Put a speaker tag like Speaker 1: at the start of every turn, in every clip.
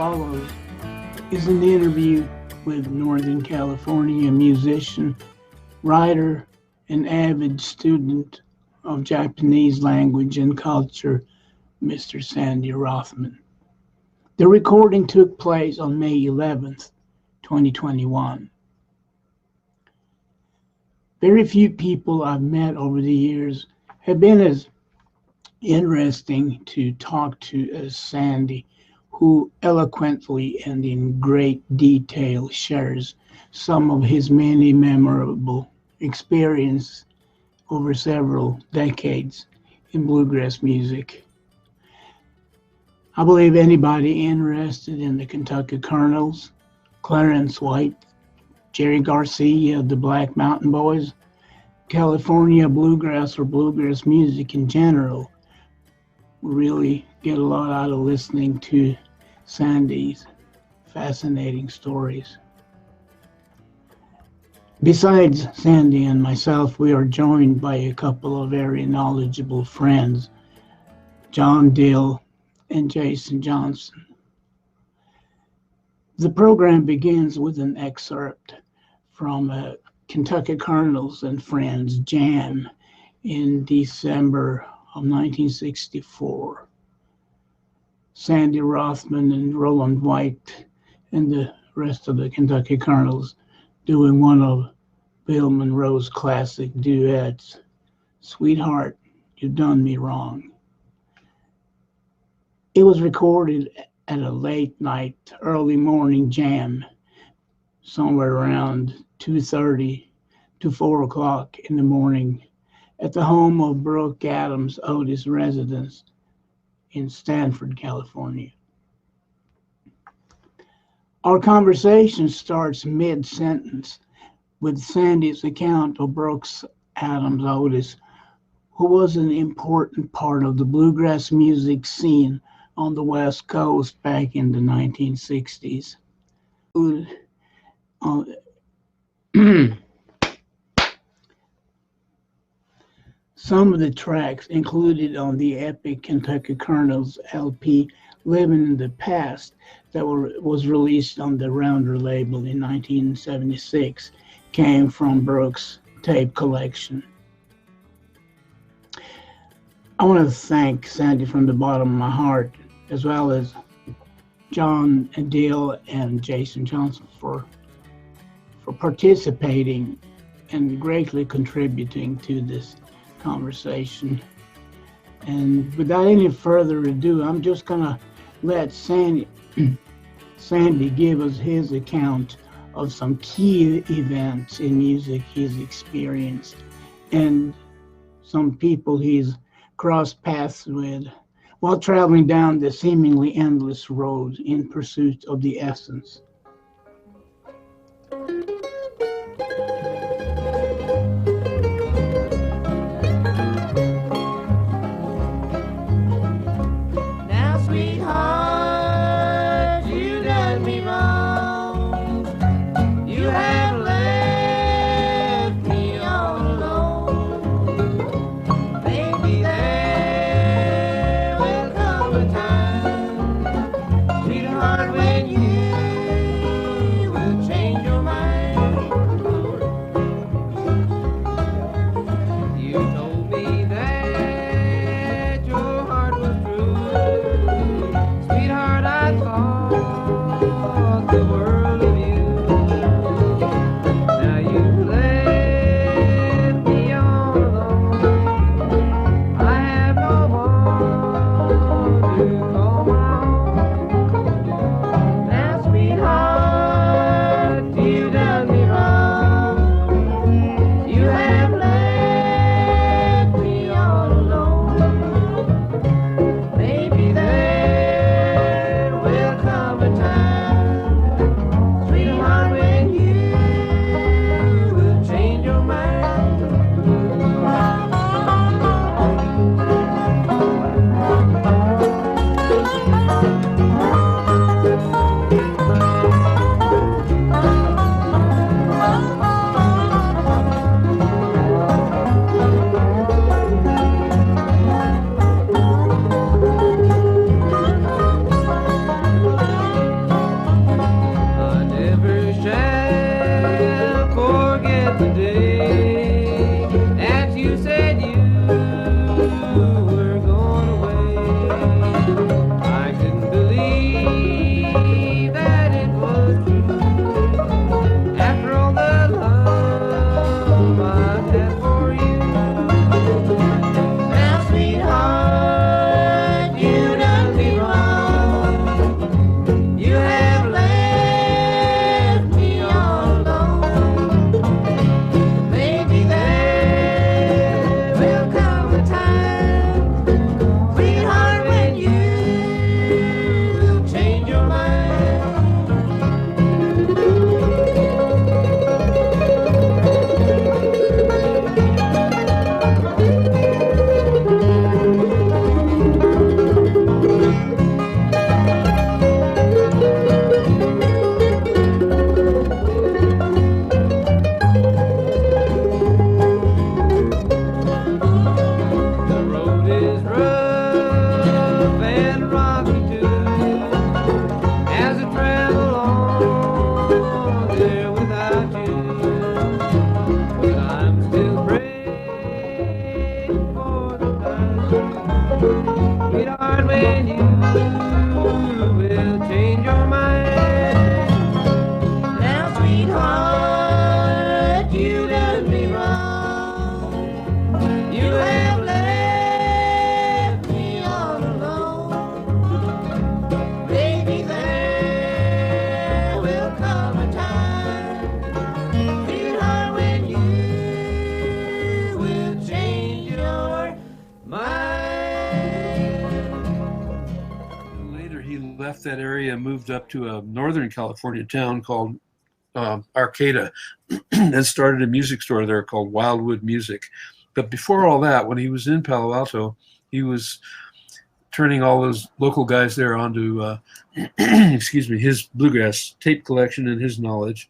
Speaker 1: follows is an interview with Northern California musician, writer, and avid student of Japanese language and culture, Mr. Sandy Rothman. The recording took place on May 11th, 2021. Very few people I've met over the years have been as interesting to talk to as Sandy, who eloquently and in great detail shares some of his many memorable experiences over several decades in bluegrass music. I believe anybody interested in the Kentucky Colonels, Clarence White, Jerry Garcia, the Black Mountain Boys, California bluegrass or bluegrass music in general, really get a lot out of listening to Sandy's fascinating stories. Besides Sandy and myself, we are joined by a couple of very knowledgeable friends, John Dill and Jason Johansson. The program begins with an excerpt from a Kentucky Colonels and Friends jam in December of 1964. Sandy Rothman and Roland White and the rest of the Kentucky Colonels doing one of Bill Monroe's classic duets, "Sweetheart, You've Done Me Wrong." It was recorded at a late night, early morning jam, somewhere around 2:30 to 4 o'clock in the morning at the home of Brooke Adams' Otis residence in Stanford, California. Our conversation starts mid-sentence with Sandy's account of Brooks Adams Otis, who was an important part of the bluegrass music scene on the West Coast back in the 1960s. Some of the tracks included on the epic Kentucky Colonels LP, "Living in the Past," that was released on the Rounder label in 1976, came from Brooks' tape collection. I want to thank Sandy from the bottom of my heart, as well as John Dill and Jason Johansson for participating and greatly contributing to this conversation. And without any further ado, I'm just gonna let Sandy give us his account of some key events in music he's experienced and some people he's crossed paths with while traveling down the seemingly endless road in pursuit of the essence.
Speaker 2: When you the day that you said you were going away. I couldn't believe that it was true. After all the love I had for you. Now, sweetheart, you done me wrong. You have left me all alone. Maybe there will come a time, sweetheart, when you will change your mind. The road is rough and rocky too, as I travel on there without you. But I'm still praying for the time, sweetheart, when you will change your mind. Now, sweetheart, you done me wrong. You have left me all alone. Maybe there will come a time, sweetheart, when you will change your mind.
Speaker 3: Later, he left that area and moved up to a Northern California town called Arcata and started a music store there called Wildwood Music. But before all that, when he was in Palo Alto, he was turning all those local guys there onto, excuse me, his bluegrass tape collection and his knowledge.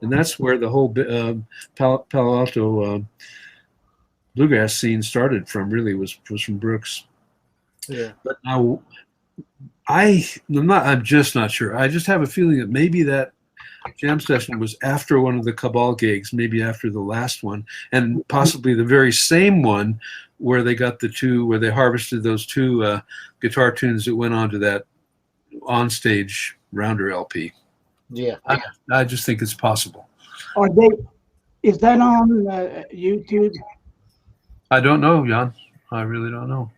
Speaker 3: And that's where the whole Palo Alto bluegrass scene started from, really, was from Brooks.
Speaker 4: Yeah.
Speaker 3: But now, I'm just not sure. I just have a feeling that maybe that jam session was after one of the Cabale gigs, maybe after the last one, and possibly the very same one where they got where they harvested those two guitar tunes that went on to that onstage Rounder LP.
Speaker 4: Yeah.
Speaker 3: I just think it's possible.
Speaker 1: Is that on YouTube?
Speaker 3: I don't know, Jan. I really don't know.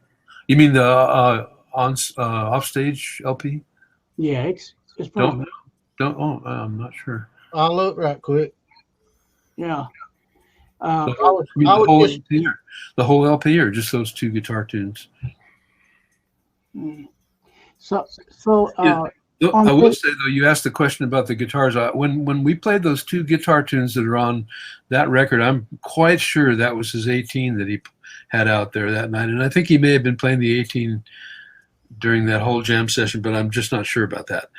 Speaker 3: You mean the offstage LP?
Speaker 1: Yeah, it's
Speaker 3: Don't I'm not sure.
Speaker 4: I'll look right quick.
Speaker 1: yeah.
Speaker 4: I
Speaker 3: You
Speaker 4: would
Speaker 3: mean the whole
Speaker 4: just-
Speaker 3: LP the whole LP or just those two guitar tunes?
Speaker 1: So
Speaker 3: Yeah.
Speaker 1: on
Speaker 3: I will
Speaker 1: the-
Speaker 3: say though, you asked the question about the guitars. When we played those two guitar tunes that are on that record, I'm quite sure that was his 18 that he had out there that night, and I think he may have been playing the 18 during that whole jam session, but I'm just not sure about that.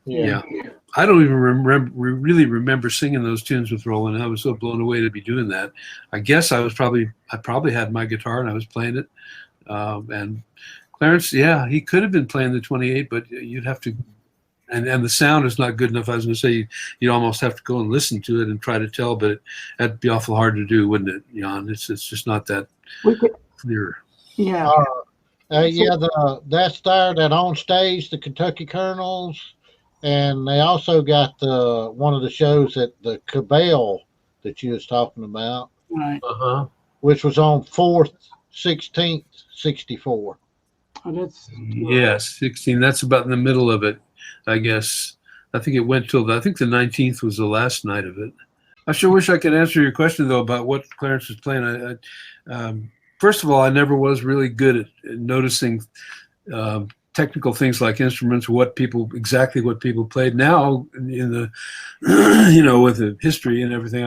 Speaker 3: Yeah. I don't even really remember singing those tunes with Roland. I was so blown away to be doing that. I guess I probably had my guitar and I was playing it. And Clarence, yeah, he could have been playing the 28, but you'd have to, and the sound is not good enough. I was going to say you'd almost have to go and listen to it and try to tell, but that'd be awful hard to do, wouldn't it, Jan? It's just not that clear.
Speaker 1: Yeah.
Speaker 4: That's there, that on stage, the Kentucky Colonels, and they also got one of the shows at the Cabale that you was talking about,
Speaker 1: Right.
Speaker 4: which was on 4th, 16th, 64.
Speaker 1: Oh, that's
Speaker 3: Yes, 16. That's about in the middle of it, I guess. I think it went till I think the 19th was the last night of it. I sure wish I could answer your question though about what Clarence was playing. First of all, I never was really good at noticing technical things like instruments, exactly what people played. Now, in the with the history and everything,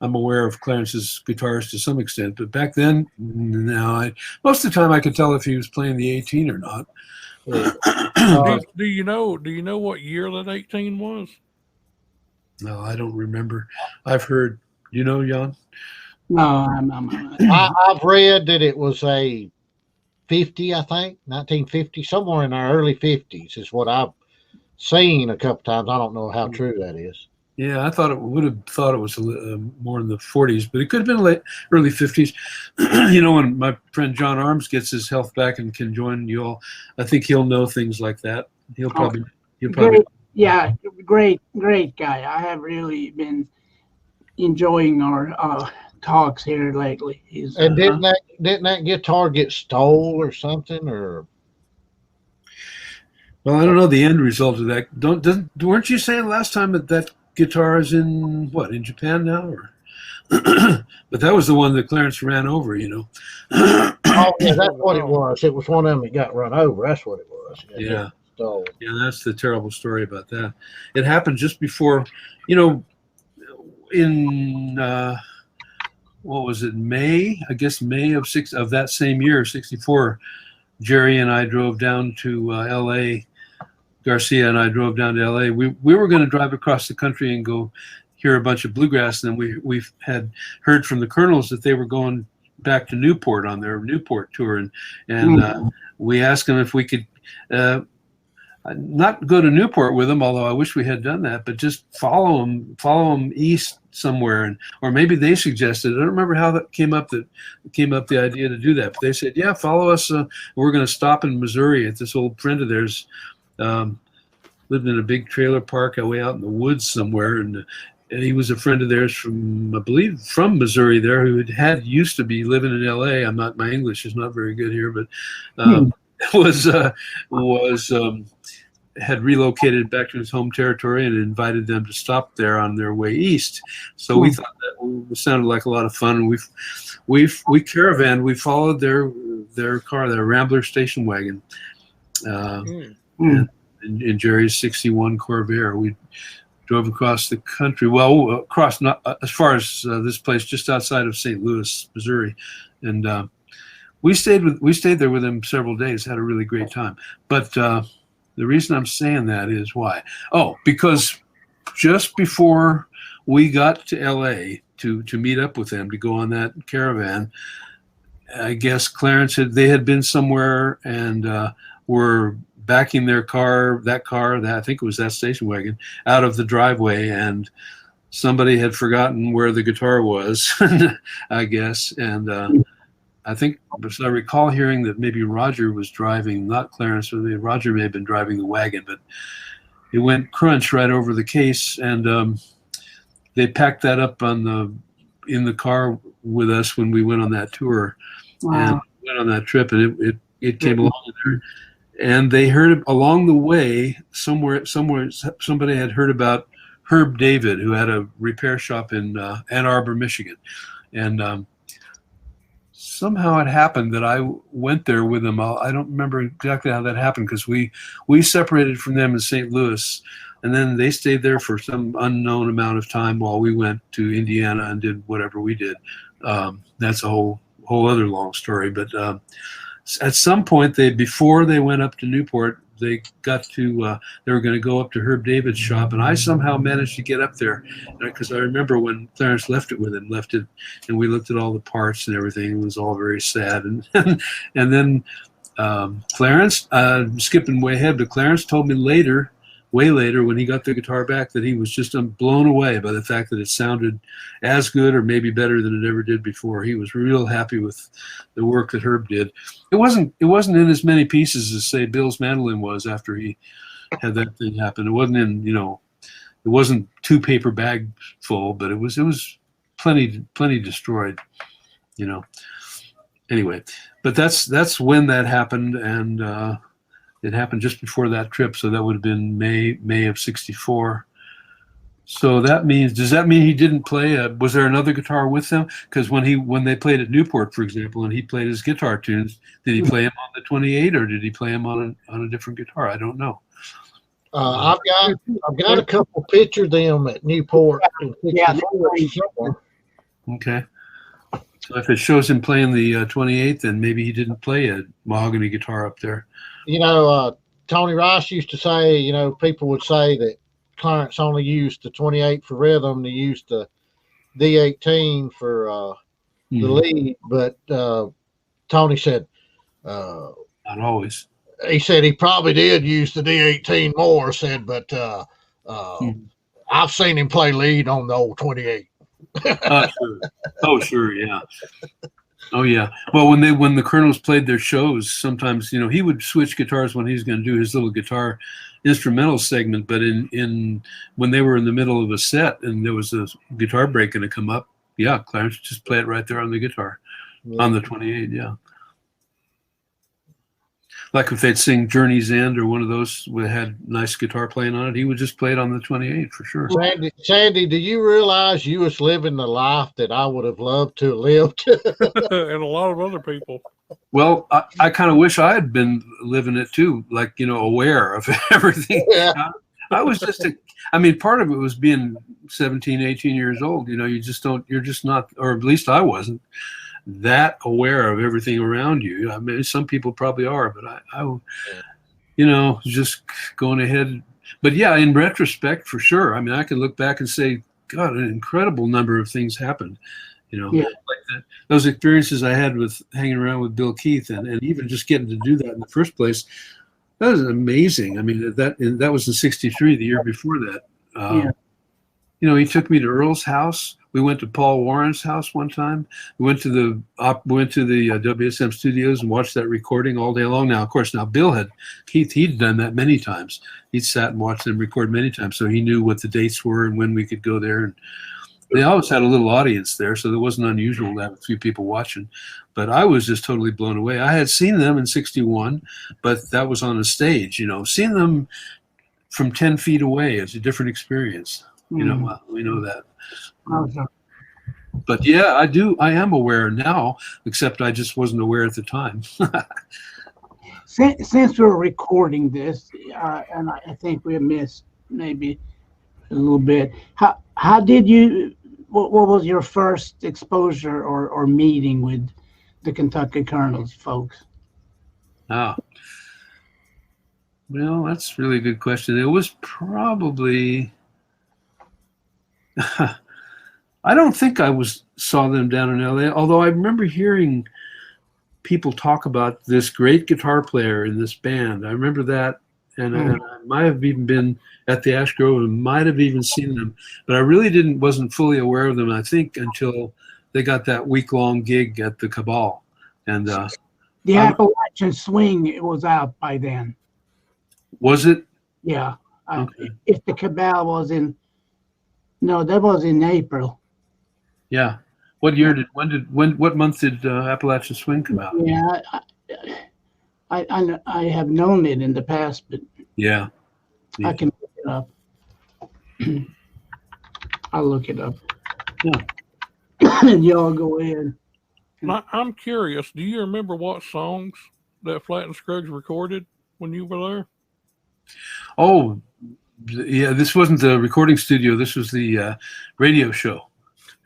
Speaker 3: I'm aware of Clarence's guitars to some extent, but back then, no. Most of the time, I could tell if he was playing the 18 or not.
Speaker 5: Do you know what year that 18 was?
Speaker 3: No, I don't remember. I've heard. You know, Jan?
Speaker 1: no.
Speaker 4: I've read that it was a 50, I think, 1950, somewhere in our early 50s is what I've seen a couple times. I don't know how true that is.
Speaker 3: Yeah, I thought it would have thought it was more in the 40s, but it could have been early 50s. When my friend John Arms gets his health back and can join you all, I think he'll know things like that. He'll probably.
Speaker 1: Great, yeah, great guy. I have really been enjoying our talks here lately.
Speaker 4: And didn't that guitar get stole or something, or?
Speaker 3: Well, I don't know the end result of that. Weren't you saying last time that guitar is in Japan now, or? But that was the one that Clarence ran over,
Speaker 4: Oh, yeah, that's what it was. It was one of them that got run over. That's what it was.
Speaker 3: Yeah.
Speaker 4: So,
Speaker 3: yeah, that's the terrible story about that. It happened just before, in what was it, May? I guess May of that same year, 64. Jerry and I drove down to L.A. Garcia and I drove down to L.A. We were going to drive across the country and go hear a bunch of bluegrass, and then we had heard from the Colonels that they were going back to Newport on their Newport tour, and we asked them if we could not go to Newport with them, although I wish we had done that, but just follow them east somewhere, or maybe they suggested. I don't remember how that came up the idea to do that, but they said, yeah, follow us. We're going to stop in Missouri at this old friend of theirs. Lived in a big trailer park way out in the woods somewhere, and he was a friend of theirs from, I believe, from Missouri there, who used to be living in L.A. My English is not very good here, but had relocated back to his home territory and invited them to stop there on their way east. So we thought that sounded like a lot of fun, and we caravanned. We followed their car, their Rambler station wagon, in Jerry's '61 Corvair. We drove across the country. Well, across not as far as this place, just outside of St. Louis, Missouri, and we stayed there with him several days. Had a really great time. But the reason I'm saying that is why? Oh, because just before we got to L.A. to meet up with them to go on that caravan, I guess Clarence they had been somewhere and were backing their car, that I think it was that station wagon, out of the driveway, and somebody had forgotten where the guitar was, I guess. And I think, I recall hearing that maybe Roger was driving, not Clarence, Roger may have been driving the wagon, but it went crunch right over the case, and they packed that up in the car with us when we went on that tour.
Speaker 1: Wow.
Speaker 3: And went on that trip, and it came along there. And they heard along the way somewhere somebody had heard about Herb David, who had a repair shop in Ann Arbor, Michigan, and somehow it happened that I went there with them. I don't remember exactly how that happened, because we separated from them in St. Louis, and then they stayed there for some unknown amount of time while we went to Indiana and did whatever we did. That's a whole other long story, but. At some point, before they went up to Newport, they got to they were going to go up to Herb David's shop, and I somehow managed to get up there, because I remember when Clarence left it, and we looked at all the parts and everything. It was all very sad, and then Clarence, skipping way ahead, but Clarence told me way later, when he got the guitar back, that he was just blown away by the fact that it sounded as good or maybe better than it ever did before. He was real happy with the work that Herb did. It wasn't in as many pieces as, say, Bill's mandolin was after he had that thing happen. It wasn't it wasn't 2 paper bags full, but it was plenty destroyed, Anyway, but that's when that happened, and it happened just before that trip, so that would have been May of '64. So does that mean he didn't play? Was there another guitar with them? Because when they played at Newport, for example, and he played his guitar tunes, did he play them on the 28, or did he play them on a different guitar? I don't know.
Speaker 4: I've got a couple pictures of them at Newport.
Speaker 1: Yeah.
Speaker 3: Okay. So if it shows him playing the 28, then maybe he didn't play a mahogany guitar up there.
Speaker 4: Tony Rice used to say, people would say that Clarence only used the 28 for rhythm, he used the D18 for the lead, but Tony said,
Speaker 3: not always.
Speaker 4: He said he probably did use the D18 more, but I've seen him play lead on the old 28.
Speaker 3: Sure. Oh, sure, yeah. Oh, yeah. Well, when the Colonels played their shows, sometimes he would switch guitars when he was going to do his little guitar instrumental segment. But in when they were in the middle of a set and there was a guitar break going to come up, yeah, Clarence would just play it right there on the guitar, on the 28. Yeah. Like if they'd sing Journey's End or one of those that had nice guitar playing on it, he would just play it on the 28 for sure.
Speaker 4: Sandy, do you realize you was living the life that I would have loved to have lived?
Speaker 5: And a lot of other people.
Speaker 3: Well, I kind of wish I had been living it too, like, aware of everything.
Speaker 4: Yeah.
Speaker 3: I was just, part of it was being 17, 18 years old. You're just not, or at least I wasn't that aware of everything around you. I mean, some people probably are, but I just going ahead. But yeah, in retrospect, for sure. I mean, I can look back and say, God, an incredible number of things happened. Like those experiences I had with hanging around with Bill Keith and even just getting to do that in the first place. That was amazing. I mean, that was in '63, the year before that. He took me to Earl's house. We went to Paul Warren's house one time. We went to the WSM studios and watched that recording all day long. Now, of course, he'd done that many times. He'd sat and watched them record many times, so he knew what the dates were and when we could go there. And they always had a little audience there, so it wasn't unusual to have a few people watching. But I was just totally blown away. I had seen them in '61, but that was on a stage. Seeing them from 10 feet away is a different experience. We know that.
Speaker 1: Okay.
Speaker 3: But yeah, I am aware now, except I just wasn't aware at the time.
Speaker 1: Since we're recording this, and I think we missed maybe a little bit, how did you, what was your first exposure or meeting with the Kentucky Colonels folks?
Speaker 3: Well, that's a really good question. It was probably... I don't think I saw them down in LA, although I remember hearing people talk about this great guitar player in this band. I remember that, and I might have even been at the Ashgrove and might have even seen them, but I really wasn't fully aware of them, I think, until they got that week-long gig at the Cabale. And
Speaker 1: the Appalachian Swing, it was out by then.
Speaker 3: Was it?
Speaker 1: Yeah.
Speaker 3: Okay.
Speaker 1: If the Cabale was in... No, that was in April.
Speaker 3: Yeah. What month did Appalachian Swing come out?
Speaker 1: Yeah, I have known it in the past, but
Speaker 3: yeah.
Speaker 1: I can look it up. I'll look it up.
Speaker 3: Yeah.
Speaker 1: And y'all go in.
Speaker 5: I'm curious, do you remember what songs that Flatt and Scruggs recorded when you were there?
Speaker 3: Oh, yeah, this wasn't the recording studio. This was the radio show.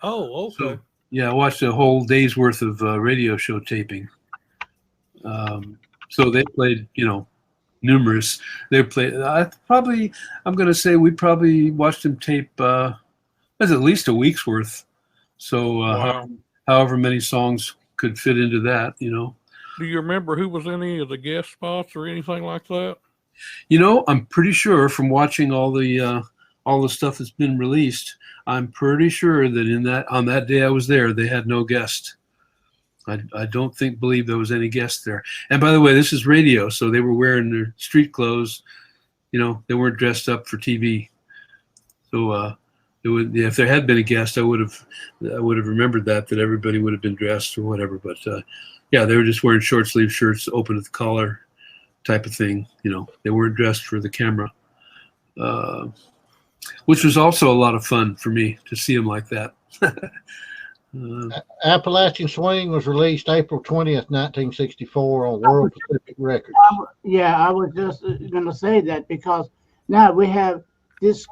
Speaker 5: Oh, okay.
Speaker 3: So, yeah, I watched a whole day's worth of radio show taping. So they played, numerous. They played. I'm going to say we probably watched them tape. That's at least a week's worth. So
Speaker 5: Wow.
Speaker 3: however many songs could fit into that,
Speaker 5: Do you remember who was in any of the guest spots or anything like that?
Speaker 3: I'm pretty sure from watching all the stuff that's been released, I'm pretty sure that on that day I was there, they had no guest. I don't believe there was any guest there. And by the way, this is radio, so they were wearing their street clothes. They weren't dressed up for TV. So if there had been a guest, I would have remembered that everybody would have been dressed or whatever. But yeah, they were just wearing short sleeve shirts, open at the collar, type of thing. They weren't dressed for the camera, which was also a lot of fun for me to see them like that.
Speaker 4: Appalachian Swing was released April 20th, 1964 on World Pacific Records.
Speaker 1: Yeah, I was just going to say that because now we have this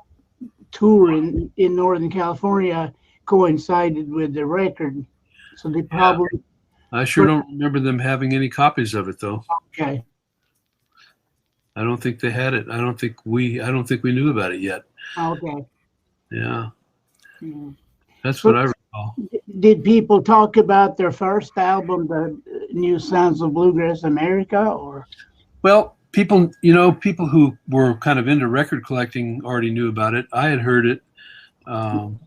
Speaker 1: tour in Northern California coincided with the record. So they probably... Yeah.
Speaker 3: I sure don't remember them having any copies of it, though.
Speaker 1: Okay.
Speaker 3: I don't think they had it. I don't think we knew about it yet.
Speaker 1: Okay.
Speaker 3: Yeah.
Speaker 1: Yeah.
Speaker 3: That's what I recall.
Speaker 1: Did people talk about their first album, The New Sounds of Bluegrass America, or?
Speaker 3: Well, people who were kind of into record collecting already knew about it. I had heard it. Um,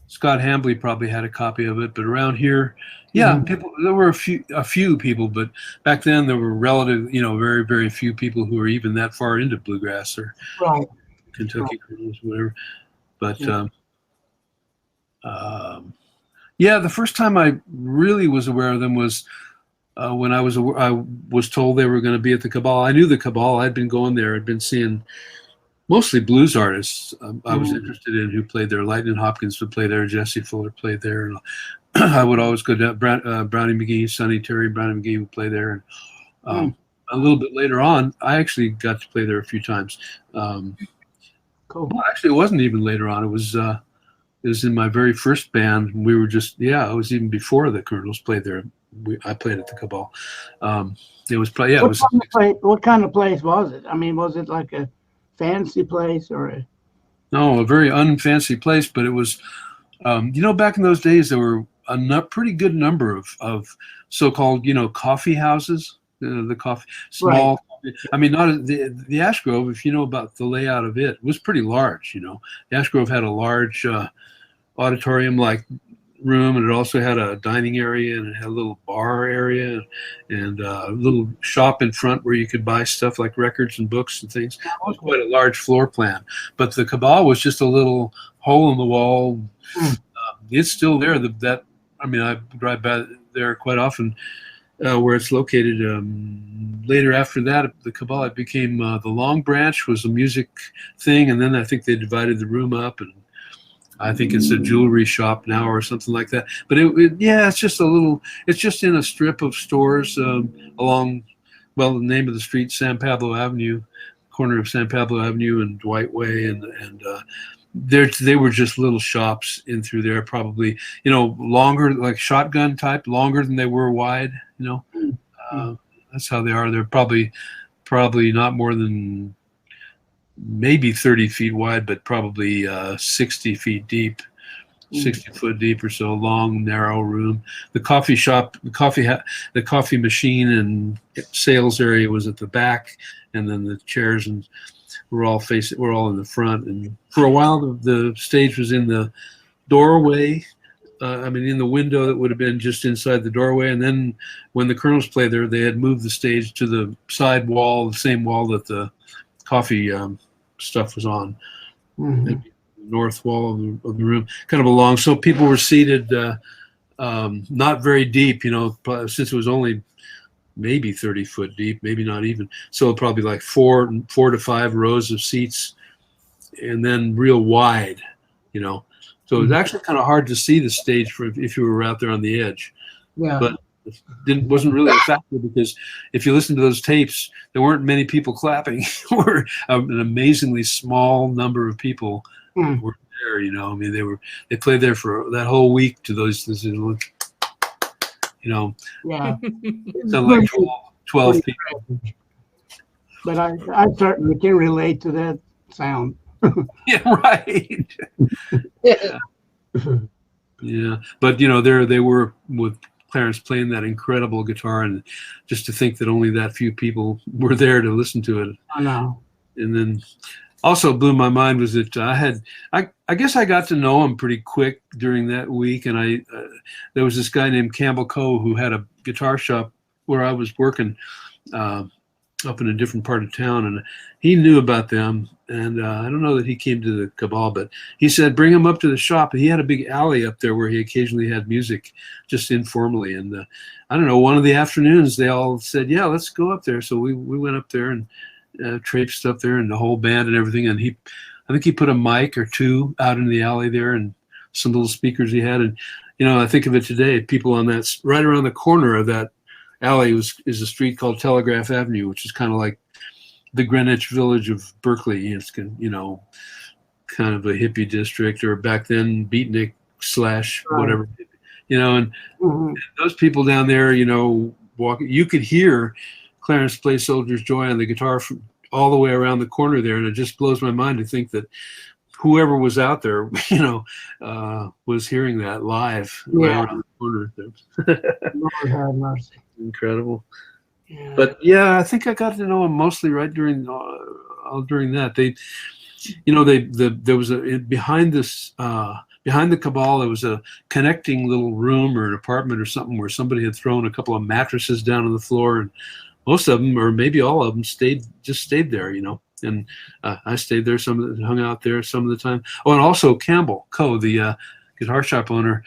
Speaker 3: Scott Hambley probably had a copy of it, but around here, yeah, people. There were a few people, but back then there were very, very few people who were even that far into bluegrass or
Speaker 1: Right.
Speaker 3: Kentucky Colonels, whatever. But
Speaker 1: Yeah.
Speaker 3: yeah, the first time I really was aware of them was when I was told they were going to be at the Cabale. I knew the Cabale. I'd been going there. I'd been seeing mostly blues artists. I was interested in who played there. Lightning Hopkins would play there. Jesse Fuller played there. And I would always go down. Brownie McGee, Sonny Terry, Brownie McGee would play there. And a little bit later on, I actually got to play there a few times.
Speaker 1: Cool.
Speaker 3: Well, actually, it wasn't even later on. It was in my very first band. We were just it was even before the Colonels played there. I played at the Cabale. It was probably it was.
Speaker 1: What kind of place was it? I mean, was it like a fancy place or a
Speaker 3: very unfancy place? But it was, back in those days there were a pretty good number of so-called coffee houses. The coffee small. Right. I mean, not the Ashgrove. If you know about the layout of it, was pretty large. The Ashgrove had a large auditorium-like room, and it also had a dining area, and it had a little bar area, and a little shop in front where you could buy stuff like records and books and things. It was quite a large floor plan. But the Cabale was just a little hole in the wall. It's still there. I drive by there quite often. Where it's located. Later after that, the Cabale became the Long Branch was a music thing, and then I think they divided the room up, and I think it's a jewelry shop now or something like that. But it's just it's just in a strip of stores along, the name of the street, San Pablo Avenue, corner of San Pablo Avenue and Dwight Way, and they were just little shops in through there, probably longer, like shotgun type, longer than they were wide. That's how they are. They're probably not more than maybe 30 feet wide, but probably 60 feet deep, 60 foot deep or so. Long, narrow room. The coffee shop, the coffee machine and sales area was at the back, and then the chairs and we're all in the front. And for a while, the stage was in the doorway. In the window that would have been just inside the doorway. And then when the Colonels played there, they had moved the stage to the side wall, the same wall that the coffee stuff was on. The north wall of the room, kind of along. So people were seated not very deep, since it was only maybe 30 foot deep, maybe not even. So probably like four to five rows of seats, and then real wide, So it was actually kind of hard to see the stage if you were out there on the edge.
Speaker 1: Yeah.
Speaker 3: But it wasn't really a factor, because if you listen to those tapes, there weren't many people clapping. There were an amazingly small number of people were there. They played there for that whole week to those.
Speaker 1: Yeah.
Speaker 3: Sound like 12 people.
Speaker 1: But I certainly can relate to that sound.
Speaker 3: Yeah, right. Yeah. But there they were with Clarence playing that incredible guitar, and just to think that only that few people were there to listen to it.
Speaker 1: I know.
Speaker 3: And then also blew my mind was that I guess I got to know him pretty quick during that week, and there was this guy named Campbell Coe who had a guitar shop where I was working up in a different part of town, and he knew about them. And I don't know that he came to the Cabale, but he said, bring him up to the shop. He had a big alley up there where he occasionally had music just informally. And I don't know, one of the afternoons they all said, yeah, let's go up there. So we went up there and traipsed up there, and the whole band and everything. And I think he put a mic or two out in the alley there and some little speakers he had. And, I think of it today, people on that, right around the corner of that alley is a street called Telegraph Avenue, which is kind of like the Greenwich Village of Berkeley. It's kind of a hippie district, or back then beatnik / whatever, and those people down there, walking, you could hear Clarence play Soldier's Joy on the guitar from all the way around the corner there. And it just blows my mind to think that whoever was out there, was hearing that live right around the corner there.
Speaker 1: Lord have mercy.
Speaker 3: Incredible.
Speaker 1: Yeah.
Speaker 3: But I think I got to know him mostly right during that. there was behind this behind the Cabale, there was a connecting little room or an apartment or something where somebody had thrown a couple of mattresses down on the floor, and most of them, or maybe all of them, stayed there, And I stayed there, hung out there some of the time. Oh, and also Campbell Coe, the guitar shop owner,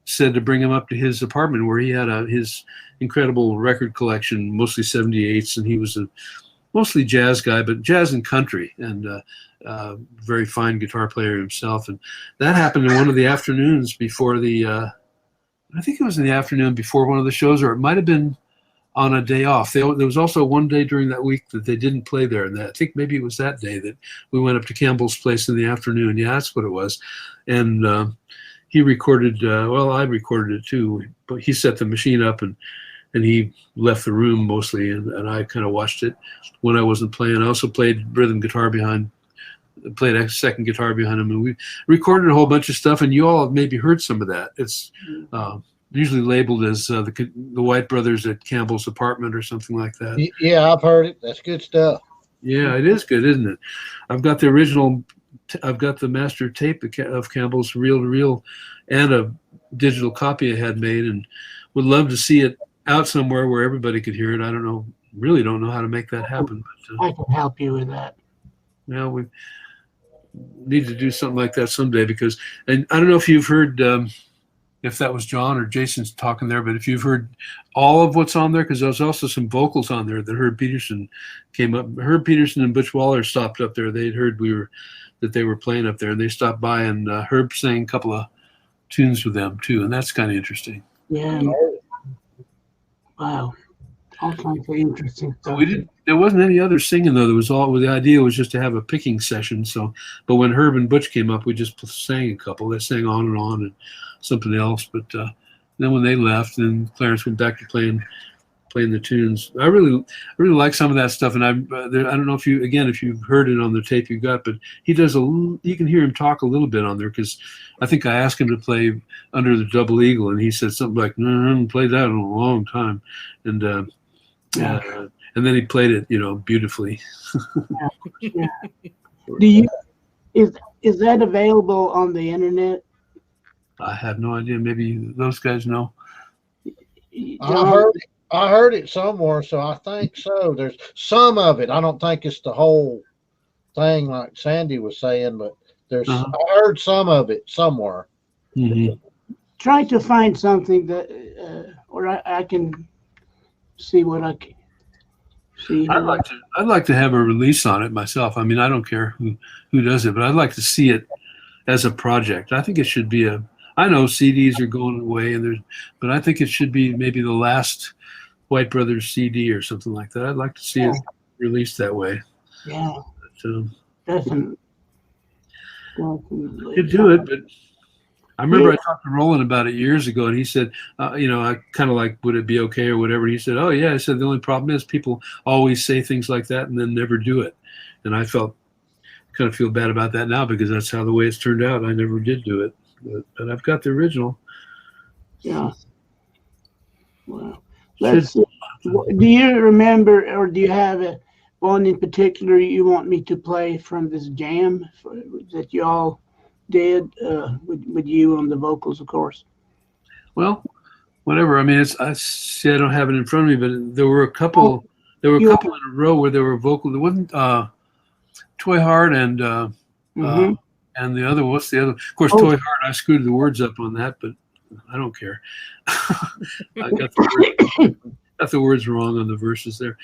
Speaker 3: said to bring him up to his apartment where he had his incredible record collection, mostly 78s, and he was a mostly jazz guy, but jazz and country, and very fine guitar player himself. And that happened in one of the afternoons before I think it was in the afternoon before one of the shows, or it might have been on a day off. There was also one day during that week that they didn't play there, and I think maybe it was that day that we went up to Campbell's place in the afternoon. Yeah, that's what it was. And he recorded, I recorded it too, but he set the machine up and he left the room mostly, and I kind of watched it when I wasn't playing. I also played rhythm guitar played a second guitar behind him, and we recorded a whole bunch of stuff, and you all have maybe heard some of that. It's usually labeled as the White Brothers at Campbell's apartment or something like that.
Speaker 4: Yeah, I've heard it. That's good stuff.
Speaker 3: Yeah, it is good, isn't it? I've got the original. I've got the master tape of Campbell's reel-to-reel and a digital copy I had made, and would love to see it out somewhere where everybody could hear it. I really don't know how to make that happen. But,
Speaker 1: I can help you with that.
Speaker 3: Yeah, we need to do something like that someday, because, and I don't know if you've heard, if that was John or Jason's talking there, but if you've heard all of what's on there, because there's also some vocals on there that Herb Peterson came up. Herb Peterson and Butch Waller stopped up there. They'd heard that they were playing up there, and they stopped by, and Herb sang a couple of tunes with them too, and that's kind of interesting.
Speaker 1: Yeah. Wow. All kinds of interesting stuff.
Speaker 3: There wasn't any other singing though. The idea was just to have a picking session. So, but when Herb and Butch came up, we just sang a couple. They sang on and something else. But then when they left, then Clarence went back to playing the tunes. I really like some of that stuff, and I don't know if you've heard it on the tape you got, but he does you can hear him talk a little bit on there, because I think I asked him to play Under the Double Eagle, and he said something like, "No, I haven't played that in a long time," and and then he played it, beautifully.
Speaker 1: Yeah. Is that available on the internet?
Speaker 3: I have no idea. Maybe those guys know.
Speaker 4: I heard it somewhere, so I think so. There's some of it. I don't think it's the whole thing like Sandy was saying, but there's. I heard some of it somewhere.
Speaker 3: Mm-hmm.
Speaker 1: Try to find something that, or I can see what I can see.
Speaker 3: I'd like to have a release on it myself. I mean, I don't care who does it, but I'd like to see it as a project. I think it should be I know CDs are going away, but I think it should be maybe the last White Brothers CD or something like that. I'd like to see it released that way.
Speaker 1: Yeah.
Speaker 3: So
Speaker 1: Definitely.
Speaker 3: Could do it, but I remember I talked to Roland about it years ago, and he said, I kind of like, would it be okay or whatever? And he said, oh yeah. I said, the only problem is people always say things like that and then never do it. And I kind of feel bad about that now, because that's how the way it's turned out. I never did do it, but I've got the original.
Speaker 1: Yeah. Wow. Let's see. Do you remember, or do you have one in particular you want me to play from this jam that you all did with you on the vocals, of course?
Speaker 3: Well, whatever. I mean, I don't have it in front of me, but there were a couple. There were a couple in a row where there were vocals. There wasn't Toy Heart and the other. What's the other? Of course, Toy Heart. I screwed the words up on that, but I don't care. I got the words wrong on the verses there,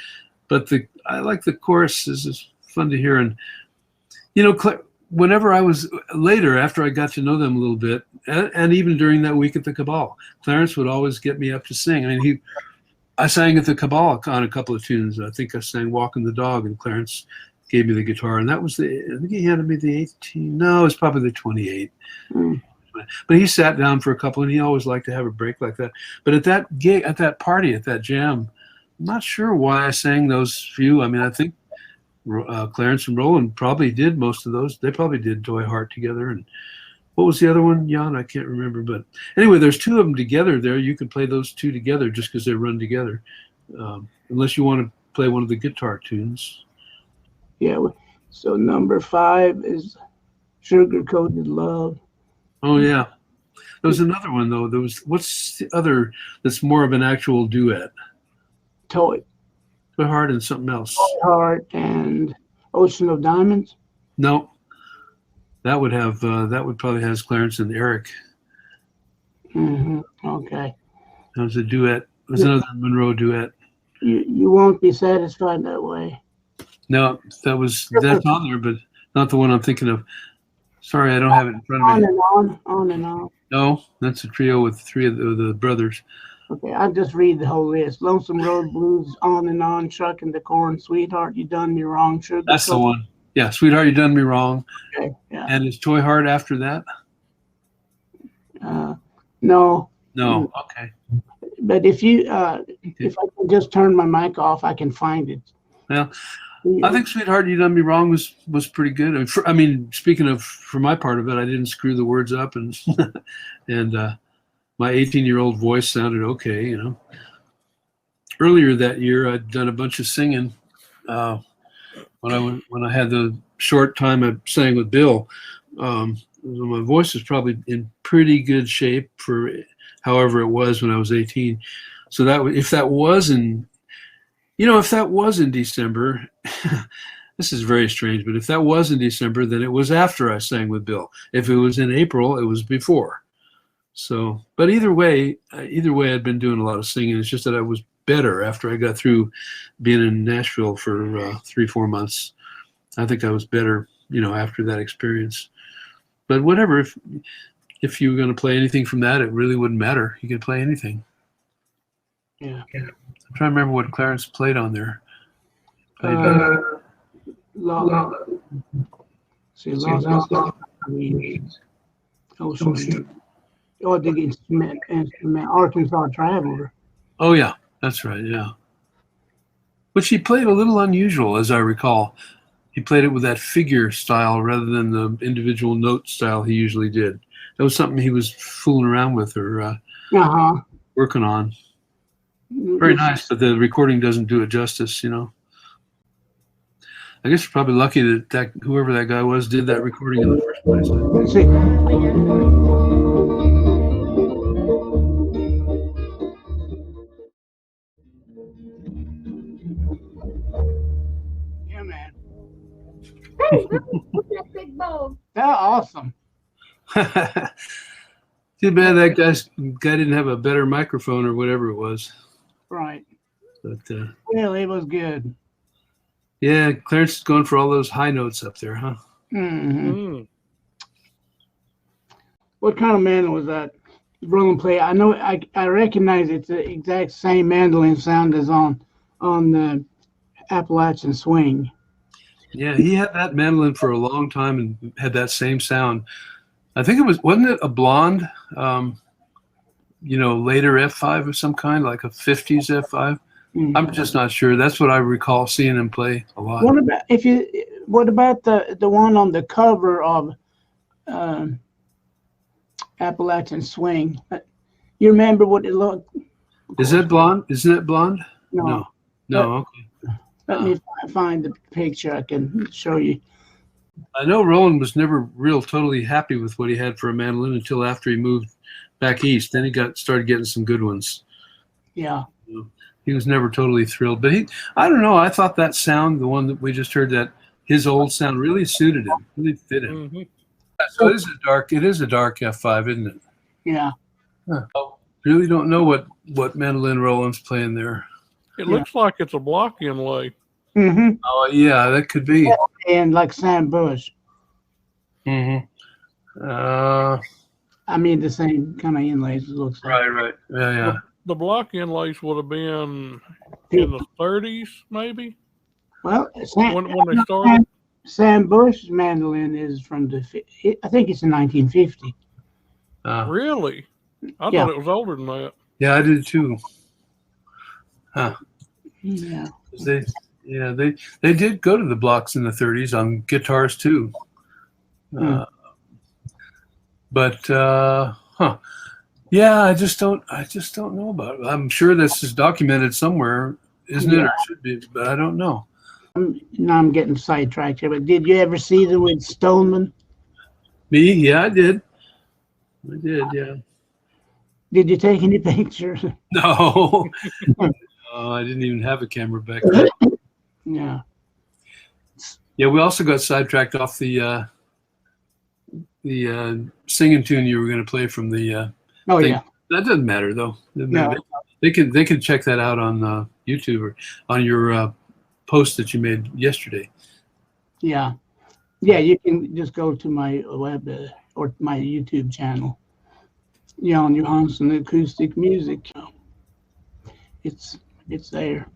Speaker 3: but I like the chorus. This is fun to hear, and whenever I was later, after I got to know them a little bit, and even during that week at the Cabale, Clarence would always get me up to sing. I mean, I sang at the Cabale on a couple of tunes. I think I sang "Walking the Dog," and Clarence gave me the guitar, and that was I think he handed me the 18. No, it was probably the 28. But he sat down for a couple, and he always liked to have a break like that. But at that gig, at that party, at that jam, I'm not sure why I sang those few. I mean, I think Clarence and Roland probably did most of those. They probably did Toy Heart together. And what was the other one, Jan? I can't remember. But anyway, there's two of them together there. You can play those two together just because they run together, unless you want to play one of the guitar tunes.
Speaker 1: Yeah, So number 5 is Sugar Coated Love.
Speaker 3: Oh yeah. There was another one though. There was what's the other that's more of an actual duet?
Speaker 1: Toy
Speaker 3: Toy Heart and something else.
Speaker 1: Heart and Ocean of Diamonds.
Speaker 3: No. That would probably has Clarence and Eric.
Speaker 1: Okay.
Speaker 3: That was a duet. It was another Monroe duet.
Speaker 1: You won't be satisfied that way.
Speaker 3: No, that's on there, but not the one I'm thinking of. Sorry, I don't have it in front of
Speaker 1: On
Speaker 3: me.
Speaker 1: and on, on and on.
Speaker 3: No, that's a trio with 3 of the brothers.
Speaker 1: Okay, I'll just read the whole list. Lonesome Road Blues, On and On, Truckin' the Corn, Sweetheart, You Done Me Wrong, Sugar
Speaker 3: That's the
Speaker 1: Coated-
Speaker 3: one. Yeah, Sweetheart, You Done Me Wrong.
Speaker 1: Okay, yeah.
Speaker 3: And is Toy Heart after that?
Speaker 1: No,
Speaker 3: No. Okay.
Speaker 1: but if I can just turn my mic off, I can find it.
Speaker 3: Well, I think Sweetheart, You Done Me Wrong was pretty good. I mean, speaking of, for my part of it, I didn't screw the words up, and and my 18-year-old voice sounded okay, you know. Earlier that year, I'd done a bunch of singing. When I had the short time I sang with Dill, my voice was probably in pretty good shape for however it was when I was 18. So if that was in December, this is very strange, but if that was in December, then it was after I sang with Bill. If it was in April, it was before. So, but either way, I'd been doing a lot of singing. It's just that I was better after I got through being in Nashville for 3-4 months. I think I was better, after that experience. But whatever, if you were going to play anything from that, it really wouldn't matter. You could play anything.
Speaker 1: Yeah.
Speaker 3: I'm trying to remember what Clarence played on there.
Speaker 1: The instrument, Arkansas Traveler.
Speaker 3: Oh yeah, that's right. Yeah. Which he played a little unusual, as I recall. He played it with that figure style rather than the individual note style he usually did. That was something he was fooling around with or working on. Very nice, but the recording doesn't do it justice, I guess you're probably lucky that whoever that guy was did that recording in the first place.
Speaker 1: Let's see. Yeah, man.
Speaker 6: Look at that big bowl.
Speaker 1: That's awesome.
Speaker 3: Too bad that guy didn't have a better microphone or whatever it was.
Speaker 1: Right.
Speaker 3: But
Speaker 1: Well, it was good.
Speaker 3: yeah, Clarence is going for all those high notes up there, huh?
Speaker 1: Mm-hmm. What kind of mandolin was that? Roland play. I know. I recognize it's the exact same mandolin sound as on the Appalachian Swing.
Speaker 3: Yeah, he had that mandolin for a long time and had that same sound. I think wasn't it a blonde, later F5 of some kind, like a 50s F5?
Speaker 1: Mm-hmm.
Speaker 3: I'm just not sure. That's what I recall seeing him play a lot.
Speaker 1: What about the one on the cover of Appalachian Swing? You remember what it looked?
Speaker 3: Is that blonde? Isn't it blonde?
Speaker 1: No.
Speaker 3: Okay.
Speaker 1: Let me find the picture. I can show you.
Speaker 3: I know Roland was never totally happy with what he had for a mandolin until after he moved back east. Then he started getting some good ones.
Speaker 1: Yeah.
Speaker 3: He was never totally thrilled, but I don't know. I thought that sound, the one that we just heard, that his old sound really suited him, really fit him.
Speaker 5: Mm-hmm.
Speaker 3: So it is a dark F5, isn't it?
Speaker 1: Yeah.
Speaker 3: Huh. Really don't know what mandolin Roland's playing there.
Speaker 5: It looks like it's a block inlay.
Speaker 1: Mm-hmm.
Speaker 3: Oh yeah, that could be.
Speaker 1: And like Sam Bush.
Speaker 3: Mm-hmm.
Speaker 1: I mean, the same kind of inlays. It looks like.
Speaker 3: Right. Yeah.
Speaker 5: The block inlays would have been in the 30s, maybe.
Speaker 1: Well,
Speaker 5: When they started.
Speaker 1: Sam Bush's mandolin is from I think it's in 1950.
Speaker 5: Really? I
Speaker 1: Yeah.
Speaker 5: thought it was older than that.
Speaker 3: Yeah, I did too. Huh.
Speaker 1: Yeah.
Speaker 3: They did go to the blocks in the 30s on guitars too. But yeah, I just don't know about it. I'm sure this is documented somewhere, isn't it? Or should be, but I don't know.
Speaker 1: Now I'm getting sidetracked here, but did you ever see them with Stoneman?
Speaker 3: Me? Yeah, I did. I did, yeah.
Speaker 1: Did you take any pictures?
Speaker 3: No. Oh, I didn't even have a camera back then.
Speaker 1: Yeah.
Speaker 3: Yeah, we also got sidetracked off the singing tune you were going to play from the
Speaker 1: Oh
Speaker 3: thing.
Speaker 1: yeah.
Speaker 3: That doesn't matter though.
Speaker 1: No.
Speaker 3: They can check that out on YouTube or on your post that you made yesterday.
Speaker 1: Yeah. Yeah, you can just go to my web or my YouTube channel. Johansson Acoustic Music. It's there.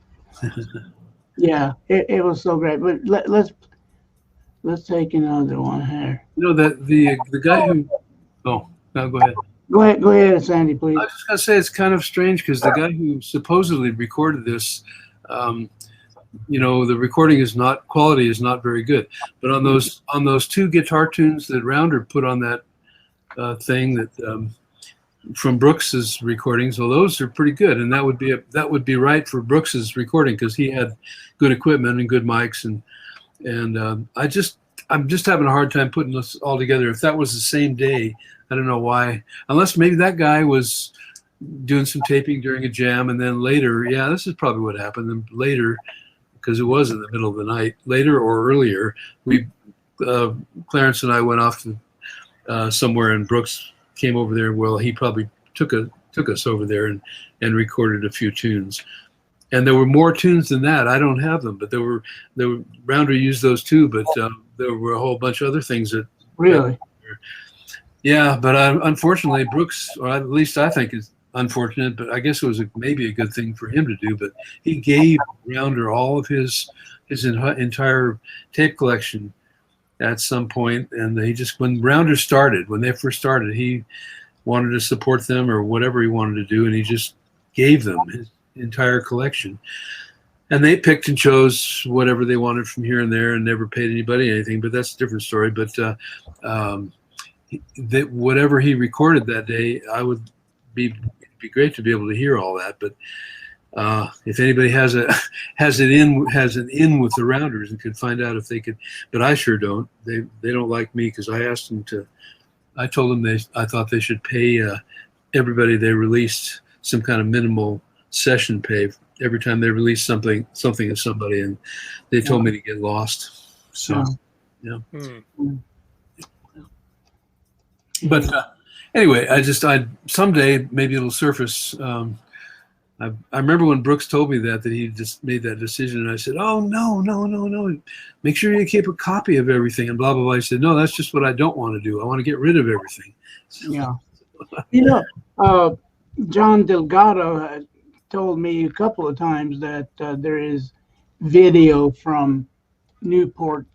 Speaker 1: Yeah, it was so great. But let's take another one here.
Speaker 3: You know that the guy who no, go ahead.
Speaker 1: Go ahead, Sandy, please.
Speaker 3: I was just gonna say it's kind of strange because the guy who supposedly recorded this, the recording quality is not very good. But on those two guitar tunes that Rounder put on that thing that from Brooks's recordings, well, those are pretty good, and that would be right for Brooks's recording because he had good equipment and good mics, and I'm just having a hard time putting this all together. If that was the same day, I don't know why, unless maybe that guy was doing some taping during a jam, and then later, yeah, this is probably what happened. And later, because it was in the middle of the night, later or earlier, Clarence and I went off to somewhere, and Brooks came over there. Well, he probably took us over there and recorded a few tunes. And there were more tunes than that. I don't have them, but there were Rounder used those too, but there were a whole bunch of other things that
Speaker 1: Really?
Speaker 3: Yeah, but unfortunately, Brooks, or at least I think is unfortunate, but I guess it was maybe a good thing for him to do. But he gave Rounder all of his entire tape collection at some point, and when they first started, he wanted to support them or whatever he wanted to do, and he just gave them his entire collection. And they picked and chose whatever they wanted from here and there and never paid anybody anything, but that's a different story. But that whatever he recorded that day, it'd be great to be able to hear all that. But if anybody has an in with the Rounders and could find out if they could, but I sure don't. They don't like me because I asked them to. I told them I thought they should pay everybody they released some kind of minimal session pay every time they release something of somebody, and they told me to get lost. So, yeah. But anyway, I someday maybe it'll surface. I remember when Brooks told me that he just made that decision, and I said, "Oh no! Make sure you keep a copy of everything." And blah blah blah. I said, "No, that's just what I don't want to do. I want to get rid of everything."
Speaker 1: Yeah. John Delgado had told me a couple of times that there is video from Newport.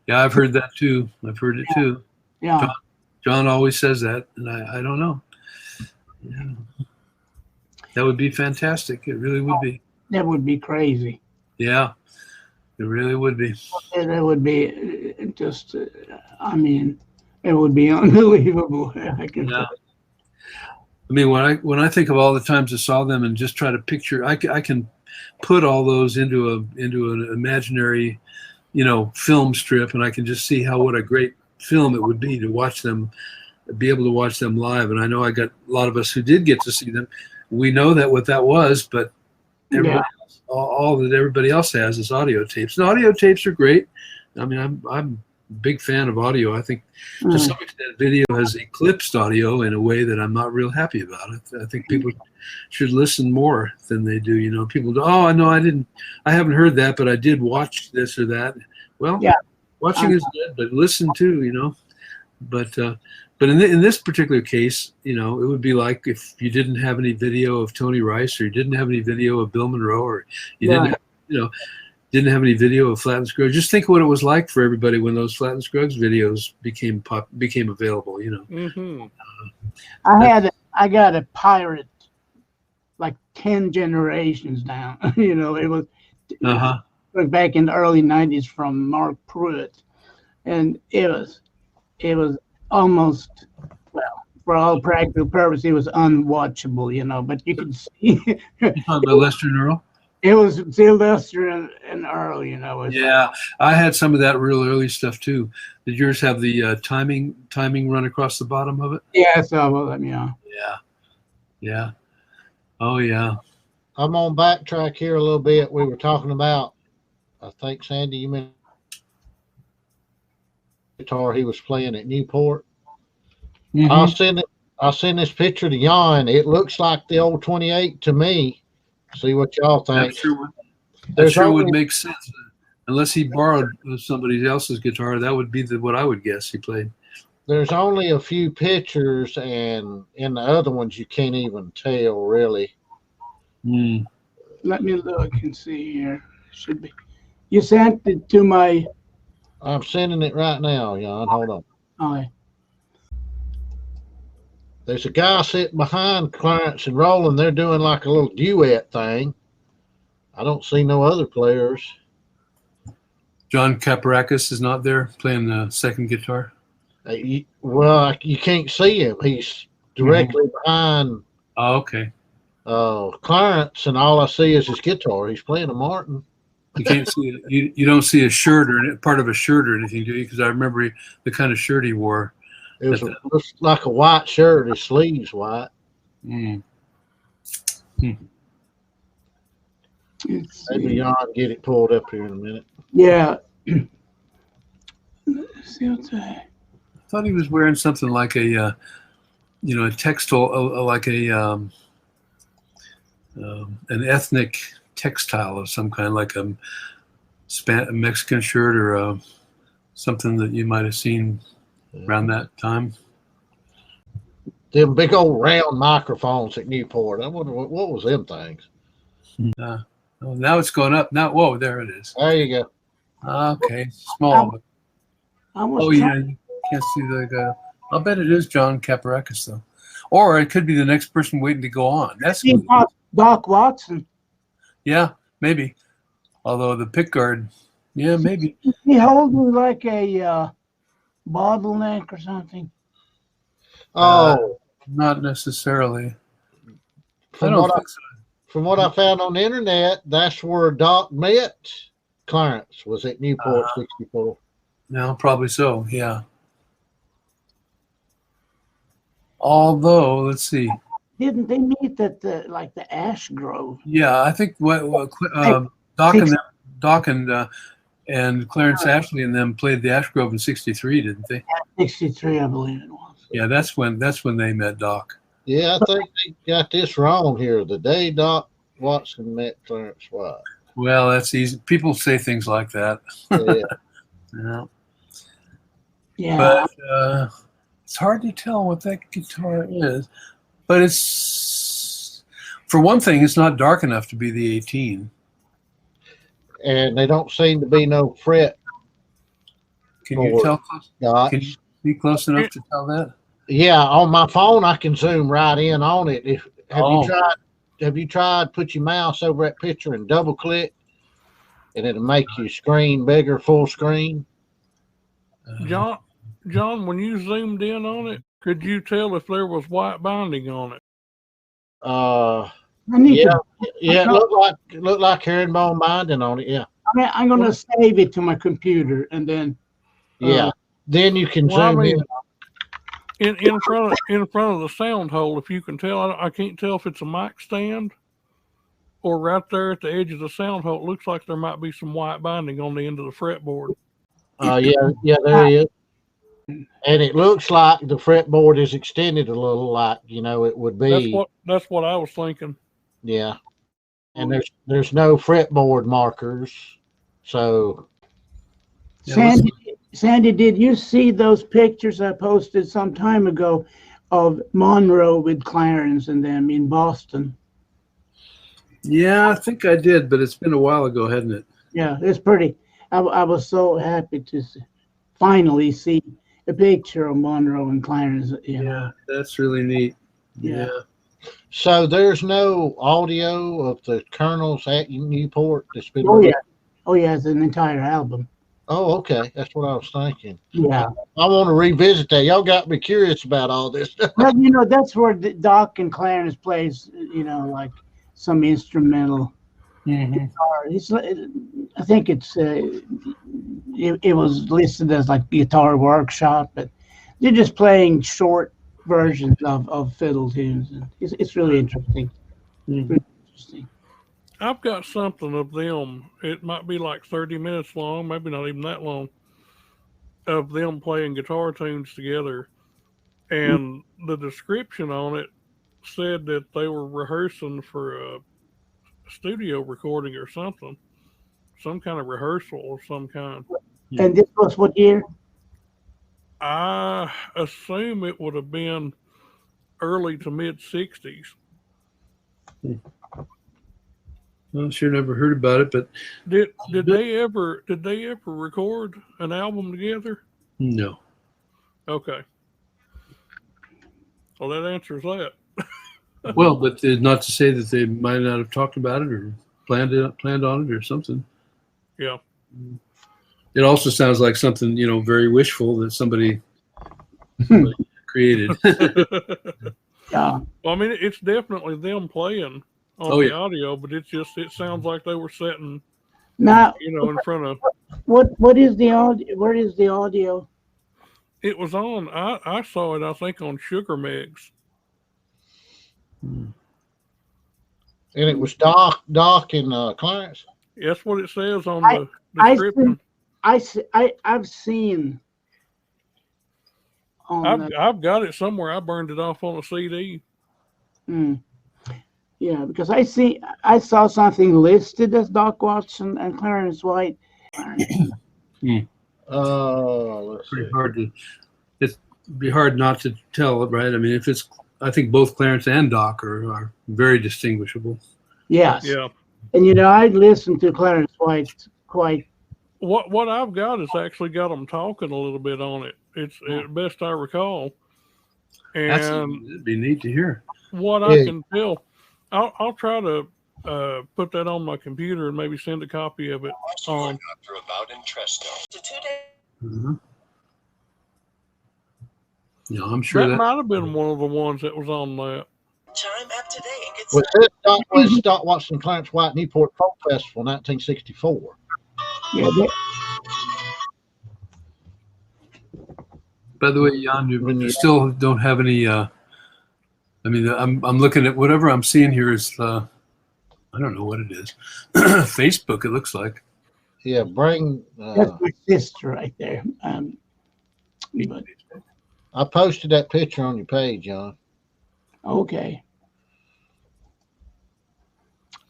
Speaker 3: Yeah, I've heard that too. I've heard it too.
Speaker 1: Yeah.
Speaker 3: John always says that, and I don't know. Yeah. That would be fantastic. It really would be.
Speaker 1: That would be crazy.
Speaker 3: Yeah, it really would be.
Speaker 1: That would be just, it would be unbelievable. I mean,
Speaker 3: when I think of all the times I saw them and just try to picture, I can put all those into an imaginary, film strip, and I can just see what a great film it would be to watch them, be able to watch them live. And I know I got a lot of us who did get to see them. We know what that was, but all that everybody else has is audio tapes. And audio tapes are great. I mean, I'm a big fan of audio. I think to some extent video has eclipsed audio in a way that I'm not real happy about. I think people should listen more than they do. People go, "Oh, no, I haven't heard that, but I did watch this or that." Well, watching is good, but listen too, But in this particular case, it would be like if you didn't have any video of Tony Rice, or you didn't have any video of Bill Monroe, or you didn't have any video of Flatt and Scruggs. Just think what it was like for everybody when those Flatt and Scruggs videos became available.
Speaker 5: Mm-hmm.
Speaker 1: I got a pirate like 10 generations down. It was back in the early 90s from Mark Pruitt, and it was almost, for all practical purposes, it was unwatchable, but you could see.
Speaker 3: You talking about Lester and Earl?
Speaker 1: It was Sylvester and Earl, you know. It's
Speaker 3: Yeah, I had some of that real early stuff too. Did yours have the timing run across the bottom of it?
Speaker 1: yeah, some of them, yeah.
Speaker 3: Yeah, yeah. Oh yeah.
Speaker 4: I'm on backtrack here a little bit. We were talking about, I think, Sandy, you mentioned guitar he was playing at Newport. I'll send this picture to Jan. It looks like the old 28 to me. See what y'all think.
Speaker 3: That sure would make sense. Unless he borrowed somebody else's guitar, that would be what I would guess he played.
Speaker 4: There's only a few pictures, and in the other ones you can't even tell really.
Speaker 1: Let me look and see here. Should be. You sent it to my.
Speaker 4: I'm sending it right now, Jan. Hold on.
Speaker 1: Oh,
Speaker 4: There's a guy sitting behind Clarence and Roland. They're doing like a little duet thing. I don't see no other players.
Speaker 3: John Caparakis is not there playing the second guitar.
Speaker 4: Well, you can't see him. He's directly behind
Speaker 3: Oh, okay.
Speaker 4: Clarence, and all I see is his guitar. He's playing a Martin.
Speaker 3: You can't see it. You don't see a shirt or part of a shirt or anything, do you? Because I remember the kind of shirt he wore.
Speaker 4: It was like a white shirt. His sleeves white.
Speaker 1: it's,
Speaker 4: Maybe Jan get it pulled up here in a minute.
Speaker 1: yeah. Let's see what's that.
Speaker 3: I thought he was wearing something like a textile, like an ethnic textile of some kind, like a Mexican shirt or something that you might have seen around that time.
Speaker 4: Them big old round microphones at Newport. I wonder what was them things.
Speaker 3: Now it's going up. Now, whoa, there it is.
Speaker 4: There you go.
Speaker 3: Okay, small. But,
Speaker 1: Yeah.
Speaker 3: You can't see the guy. I'll bet it is John Caparakis, though. Or it could be the next person waiting to go on. That's
Speaker 1: Doc Watson.
Speaker 3: Yeah, maybe. Although the pick guard, yeah, maybe.
Speaker 1: He holding like a bottleneck or something.
Speaker 4: Oh,
Speaker 3: Not necessarily.
Speaker 4: from what I found on the internet, that's where Doc met Clarence, was at Newport 64.
Speaker 3: No, probably so. Yeah. Although, let's see.
Speaker 1: Didn't they meet at the Ashgrove?
Speaker 3: Yeah, I think Doc and Clarence Ashley and them played the Ashgrove in '63, didn't they?
Speaker 1: 63, I believe it was.
Speaker 3: Yeah, that's when they met Doc.
Speaker 4: Yeah, I think they got this wrong here. The day Doc Watson met Clarence White.
Speaker 3: Well, that's easy. People say things like that.
Speaker 4: Yeah.
Speaker 1: Yeah.
Speaker 3: But it's hard to tell what that guitar is. But it's, for one thing, it's not dark enough to be the 18.
Speaker 4: And they don't seem to be no fret.
Speaker 3: Can you tell?
Speaker 4: Dots.
Speaker 3: Can you be close enough to tell that?
Speaker 4: Yeah, on my phone I can zoom right in on it. Have you tried put your mouse over that picture and double click, and it'll make your screen bigger, full screen?
Speaker 5: John, when you zoomed in on it, could you tell if there was white binding on it?
Speaker 4: It looked like herringbone binding on it. Yeah.
Speaker 1: I mean, I'm gonna save it to my computer and then.
Speaker 4: Then you can zoom in.
Speaker 5: In front of the sound hole, if you can tell, I can't tell if it's a mic stand or right there at the edge of the sound hole. It looks like there might be some white binding on the end of the fretboard.
Speaker 4: There is. And it looks like the fretboard is extended a little, like it would be.
Speaker 5: That's what I was thinking.
Speaker 4: Yeah, and there's no fretboard markers, so.
Speaker 1: Sandy, did you see those pictures I posted some time ago of Monroe with Clarence and them in Boston?
Speaker 3: Yeah, I think I did, but it's been a while ago, hasn't it?
Speaker 1: Yeah, it's pretty. I was so happy to finally see a picture of Monroe and Clarence.
Speaker 3: Yeah, that's really neat. Yeah.
Speaker 4: So there's no audio of the Colonels at Newport that's been.
Speaker 1: Oh yeah, it's an entire album.
Speaker 4: Oh, okay. That's what I was thinking.
Speaker 1: Yeah.
Speaker 4: I want to revisit that. Y'all got me curious about all this.
Speaker 1: Well, that's where Doc and Clarence plays, like some instrumental
Speaker 3: Mhm.
Speaker 1: It's, I think it was listed as like guitar workshop, but they're just playing short versions of fiddle tunes. And it's really interesting.
Speaker 3: Mhm.
Speaker 1: Really interesting.
Speaker 5: I've got something of them. It might be like 30 minutes long, maybe not even that long, of them playing guitar tunes together. And the description on it said that they were rehearsing for a studio recording or something, some kind of rehearsal of some kind.
Speaker 1: And this was what year?
Speaker 5: I assume it would have been early to mid 60s.
Speaker 3: Well, sure never heard about it, but
Speaker 5: Did they ever record an album together?
Speaker 3: no.
Speaker 5: Okay. Well, that answers that.
Speaker 3: Well, but not to say that they might not have talked about it or planned on it or something.
Speaker 5: Yeah.
Speaker 3: It also sounds like something, very wishful that somebody created.
Speaker 1: Yeah.
Speaker 5: Well, I mean, it's definitely them playing on
Speaker 3: Oh,
Speaker 5: the
Speaker 3: yeah.
Speaker 5: audio, but it sounds like they were sitting,
Speaker 1: Now,
Speaker 5: in front of.
Speaker 1: what is the audio? Where is the audio?
Speaker 5: It was on. I saw it. I think on Sugar Megs.
Speaker 4: And it was Doc and Clarence.
Speaker 5: That's what it says on
Speaker 1: I-
Speaker 5: the
Speaker 1: I
Speaker 5: description.
Speaker 1: I've seen.
Speaker 5: I've got it somewhere. I burned it off on a CD.
Speaker 1: Yeah, because I saw something listed as Doc Watson and Clarence White.
Speaker 4: Let's
Speaker 3: Pretty
Speaker 4: see.
Speaker 3: hard to. It'd be hard not to tell it, right? I mean, I think both Clarence and Doc are very distinguishable.
Speaker 1: Yes.
Speaker 5: Yeah.
Speaker 1: And I listened to Clarence White quite.
Speaker 5: What I've got is actually got them talking a little bit on it. It's best I recall. And
Speaker 3: That'd be neat to hear.
Speaker 5: what I can tell, I'll try to put that on my computer and maybe send a copy of it on.
Speaker 3: Mhm. Yeah, I'm sure
Speaker 5: That might have been one of the ones that was on that.
Speaker 4: Well, it's Doc Watson, Clarence White, Newport Folk Festival, 1964.
Speaker 1: Yeah.
Speaker 3: By the way, Jan,
Speaker 4: When
Speaker 3: you
Speaker 4: you-
Speaker 3: still don't have any. I mean, I'm looking at whatever I'm seeing here is. I don't know what it is. Facebook, it looks like.
Speaker 4: Yeah, bring.
Speaker 1: That's my sister right there. But,
Speaker 4: I posted that picture on your page, John.
Speaker 1: okay.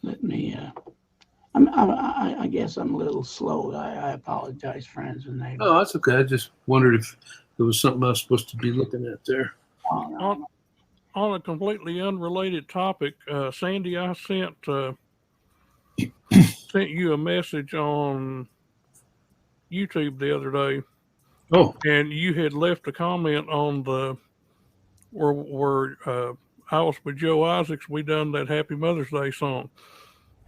Speaker 1: Let me. I guess I'm a little slow. I apologize, friends and neighbors.
Speaker 3: Oh, that's okay. I just wondered if there was something I was supposed to be looking at there.
Speaker 1: Oh, no.
Speaker 5: On a completely unrelated topic, Sandy, I sent you a message on YouTube the other day,
Speaker 3: Oh,
Speaker 5: and you had left a comment on the where I was with Joe Isaacs. We done that Happy Mother's Day song,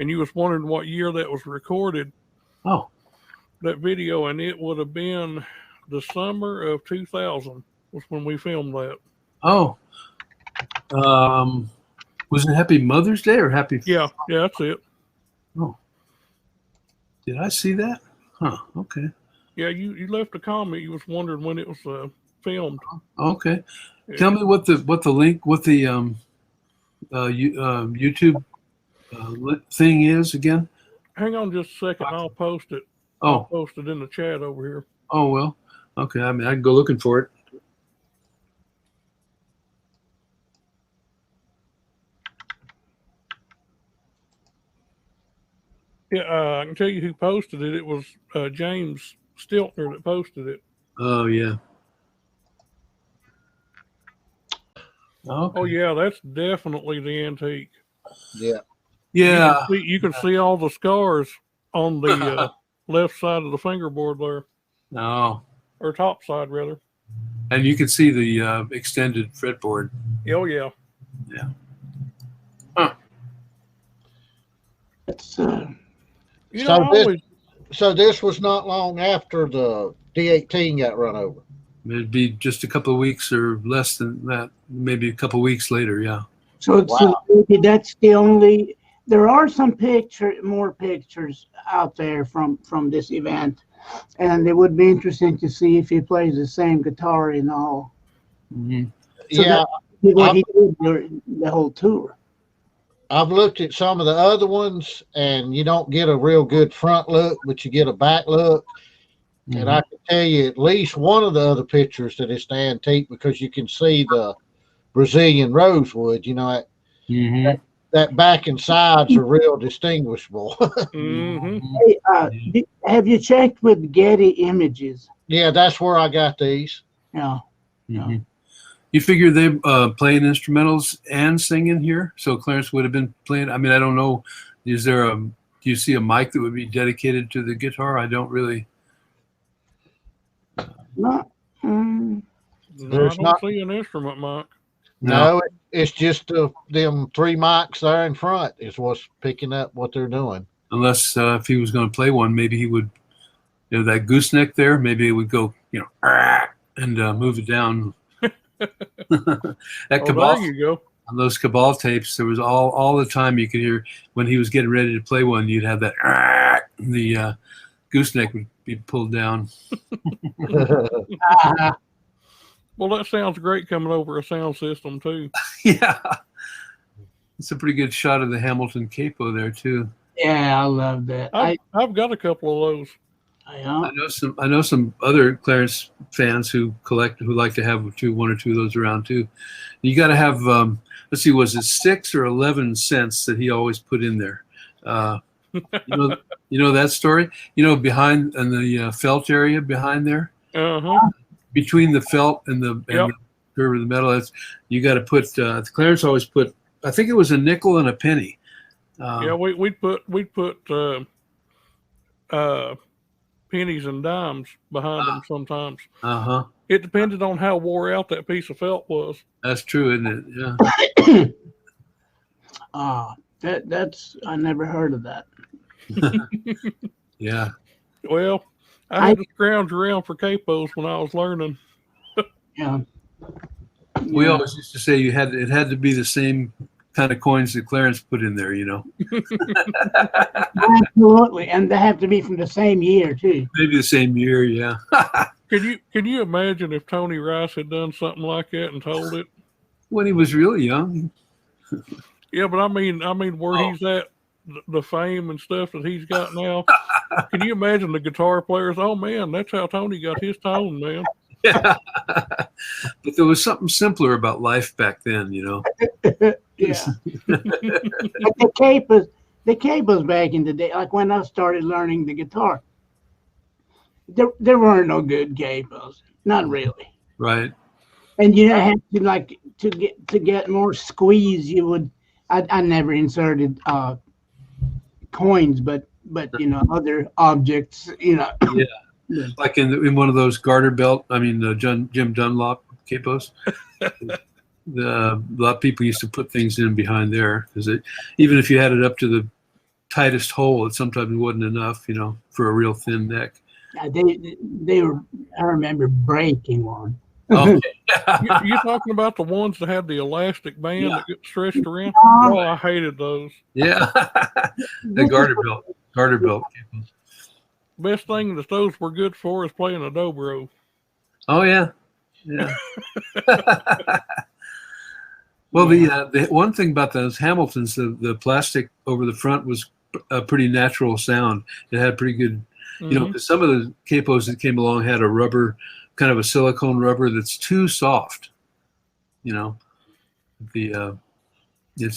Speaker 5: and you was wondering what year that was recorded.
Speaker 3: oh,
Speaker 5: That video, and it would have been the summer of 2000 was when we filmed that.
Speaker 3: oh. Was it Happy Mother's Day or Happy?
Speaker 5: Yeah, that's it.
Speaker 3: Oh, did I see that? Huh. Okay.
Speaker 5: Yeah, you left a comment. You was wondering when it was filmed.
Speaker 3: Okay. Tell me what the link, what the YouTube thing is again.
Speaker 5: Hang on just a second. I'll post it. I'll
Speaker 3: Oh,
Speaker 5: post it in the chat over here.
Speaker 3: oh well. Okay. I mean, I can go looking for it.
Speaker 5: Yeah, I can tell you who posted it. It was James Stiltner that posted it.
Speaker 3: Oh yeah. Okay.
Speaker 5: Oh yeah, that's definitely the antique.
Speaker 4: Yeah.
Speaker 3: Yeah.
Speaker 5: You can see all the scars on the left side of the fingerboard there,
Speaker 3: Oh,
Speaker 5: or top side rather.
Speaker 3: and you can see the extended fretboard.
Speaker 5: Oh yeah.
Speaker 3: Yeah.
Speaker 1: It's
Speaker 5: You
Speaker 4: So
Speaker 5: know, I
Speaker 4: this-
Speaker 5: always,
Speaker 4: So this was not long after the D18 got run over.
Speaker 3: It'd be just a couple of weeks or less than that, maybe a couple of weeks later. Yeah.
Speaker 1: so
Speaker 4: Wow.
Speaker 1: maybe that's the only there are some more pictures out there from this event, and it would be interesting to see if he plays the same guitar in all.
Speaker 3: Mhm.
Speaker 1: So
Speaker 4: Yeah,
Speaker 1: what he did during the whole tour.
Speaker 4: I've looked at some of the other ones, and you don't get a real good front look, but you get a back look. And I can tell you at least one of the other pictures that is the antique, because you can see the Brazilian rosewood. You know,
Speaker 3: Mhm.
Speaker 4: that back and sides are real distinguishable.
Speaker 5: Hmm.
Speaker 1: Hey, have you checked with Getty Images?
Speaker 4: Yeah, that's where I got these.
Speaker 1: Yeah.
Speaker 3: Mhm. You figure they playing instrumentals and singing here, so Clarence would have been playing. I mean, I don't know. Is there a? Do you see a mic that would be dedicated to the guitar? I don't really.
Speaker 1: No.
Speaker 5: No, I
Speaker 4: There's
Speaker 5: don't
Speaker 4: not.
Speaker 5: see an instrument, Mike.
Speaker 4: No, it's just them three mics there in front is what's picking up what they're doing.
Speaker 3: Unless if he was going to play one, maybe he would. You know, that gooseneck there. Maybe it would go. You know, and move it down. That
Speaker 5: Oh,
Speaker 3: Cabale,
Speaker 5: there you go.
Speaker 3: on those Cabale tapes, there was all the time you could hear when he was getting ready to play one. You'd have that the gooseneck would be pulled down.
Speaker 5: Well, that sounds great coming over a sound system too.
Speaker 3: Yeah, it's a pretty good shot of the Hamilton capo there too.
Speaker 1: Yeah, I love that.
Speaker 5: I've got a couple of those.
Speaker 3: I know some other Clarence fans who like to have one or two of those around too. You got to have let's see, was it 6 or 11 cents that he always put in there? You know that story. You know, behind in the felt area behind there, between the felt and the curve of the metal. That's you got to put. Clarence always put. I think it was a nickel and a penny.
Speaker 5: Yeah, we'd put pennies and dimes behind them sometimes. It depended on how wore out that piece of felt was.
Speaker 3: That's true, isn't it? Yeah.
Speaker 1: That's I never heard of that.
Speaker 3: Yeah.
Speaker 5: Well, I had to scrounge around for capos when I was learning.
Speaker 1: Yeah.
Speaker 3: We always used to say it had to be the same kind of coins that Clarence put in there, you know.
Speaker 1: Absolutely, and they have to be from the same year too.
Speaker 3: Maybe the same year, yeah.
Speaker 5: Can you imagine if Tony Rice had done something like that and told it?
Speaker 3: When he was really young.
Speaker 5: Yeah, but I mean where he's at, the fame and stuff that he's got now. Can you imagine the guitar players? Oh man, that's how Tony got his tone, man.
Speaker 3: Yeah. But there was something simpler about life back then, you know.
Speaker 1: Yeah. But the capos back in the day, like when I started learning the guitar, there weren't no good capos, not really.
Speaker 3: Right.
Speaker 1: And you have to like to get more squeeze. You would. I never inserted coins, but other objects.
Speaker 3: Yeah. Like in one of those garter belt. I mean, Jim Dunlop capos. A lot of people used to put things in behind there because even if you had it up to the tightest hole, it sometimes wasn't enough, for a real thin neck.
Speaker 1: They were. I remember breaking one.
Speaker 3: Okay.
Speaker 5: You talking about the ones that had the elastic band that get stretched around?
Speaker 1: Uh-huh.
Speaker 5: Oh, I hated those.
Speaker 3: Yeah. The garter belt capos.
Speaker 5: Best thing that those were good for is playing a dobro.
Speaker 3: Oh yeah. Well, the one thing about those Hamiltons, the plastic over the front was a pretty natural sound. It had pretty good, because some of the capos that came along had a rubber, kind of a silicone rubber that's too soft. You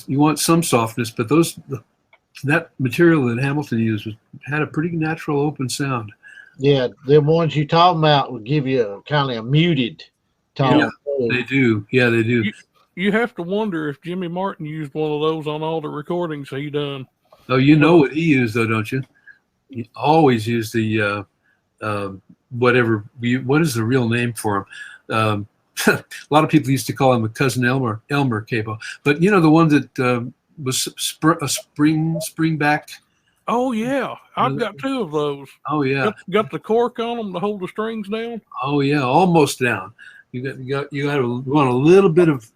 Speaker 3: want some softness, but that material that Hamilton used had a pretty natural open sound.
Speaker 4: Yeah, the ones you talking about will give you a kind of a muted tone.
Speaker 3: Yeah, they do. Yeah, they do.
Speaker 5: You have to wonder if Jimmy Martin used one of those on all the recordings he done.
Speaker 3: Oh, you know what he used though, don't you? He always used the whatever. What is the real name for him? A lot of people used to call him a cousin Elmer capo, but the one that was a spring back.
Speaker 5: Oh yeah, I've got two of those.
Speaker 3: Oh yeah,
Speaker 5: got the cork on them to hold the strings down.
Speaker 3: Oh yeah, almost down. You got to run a little bit of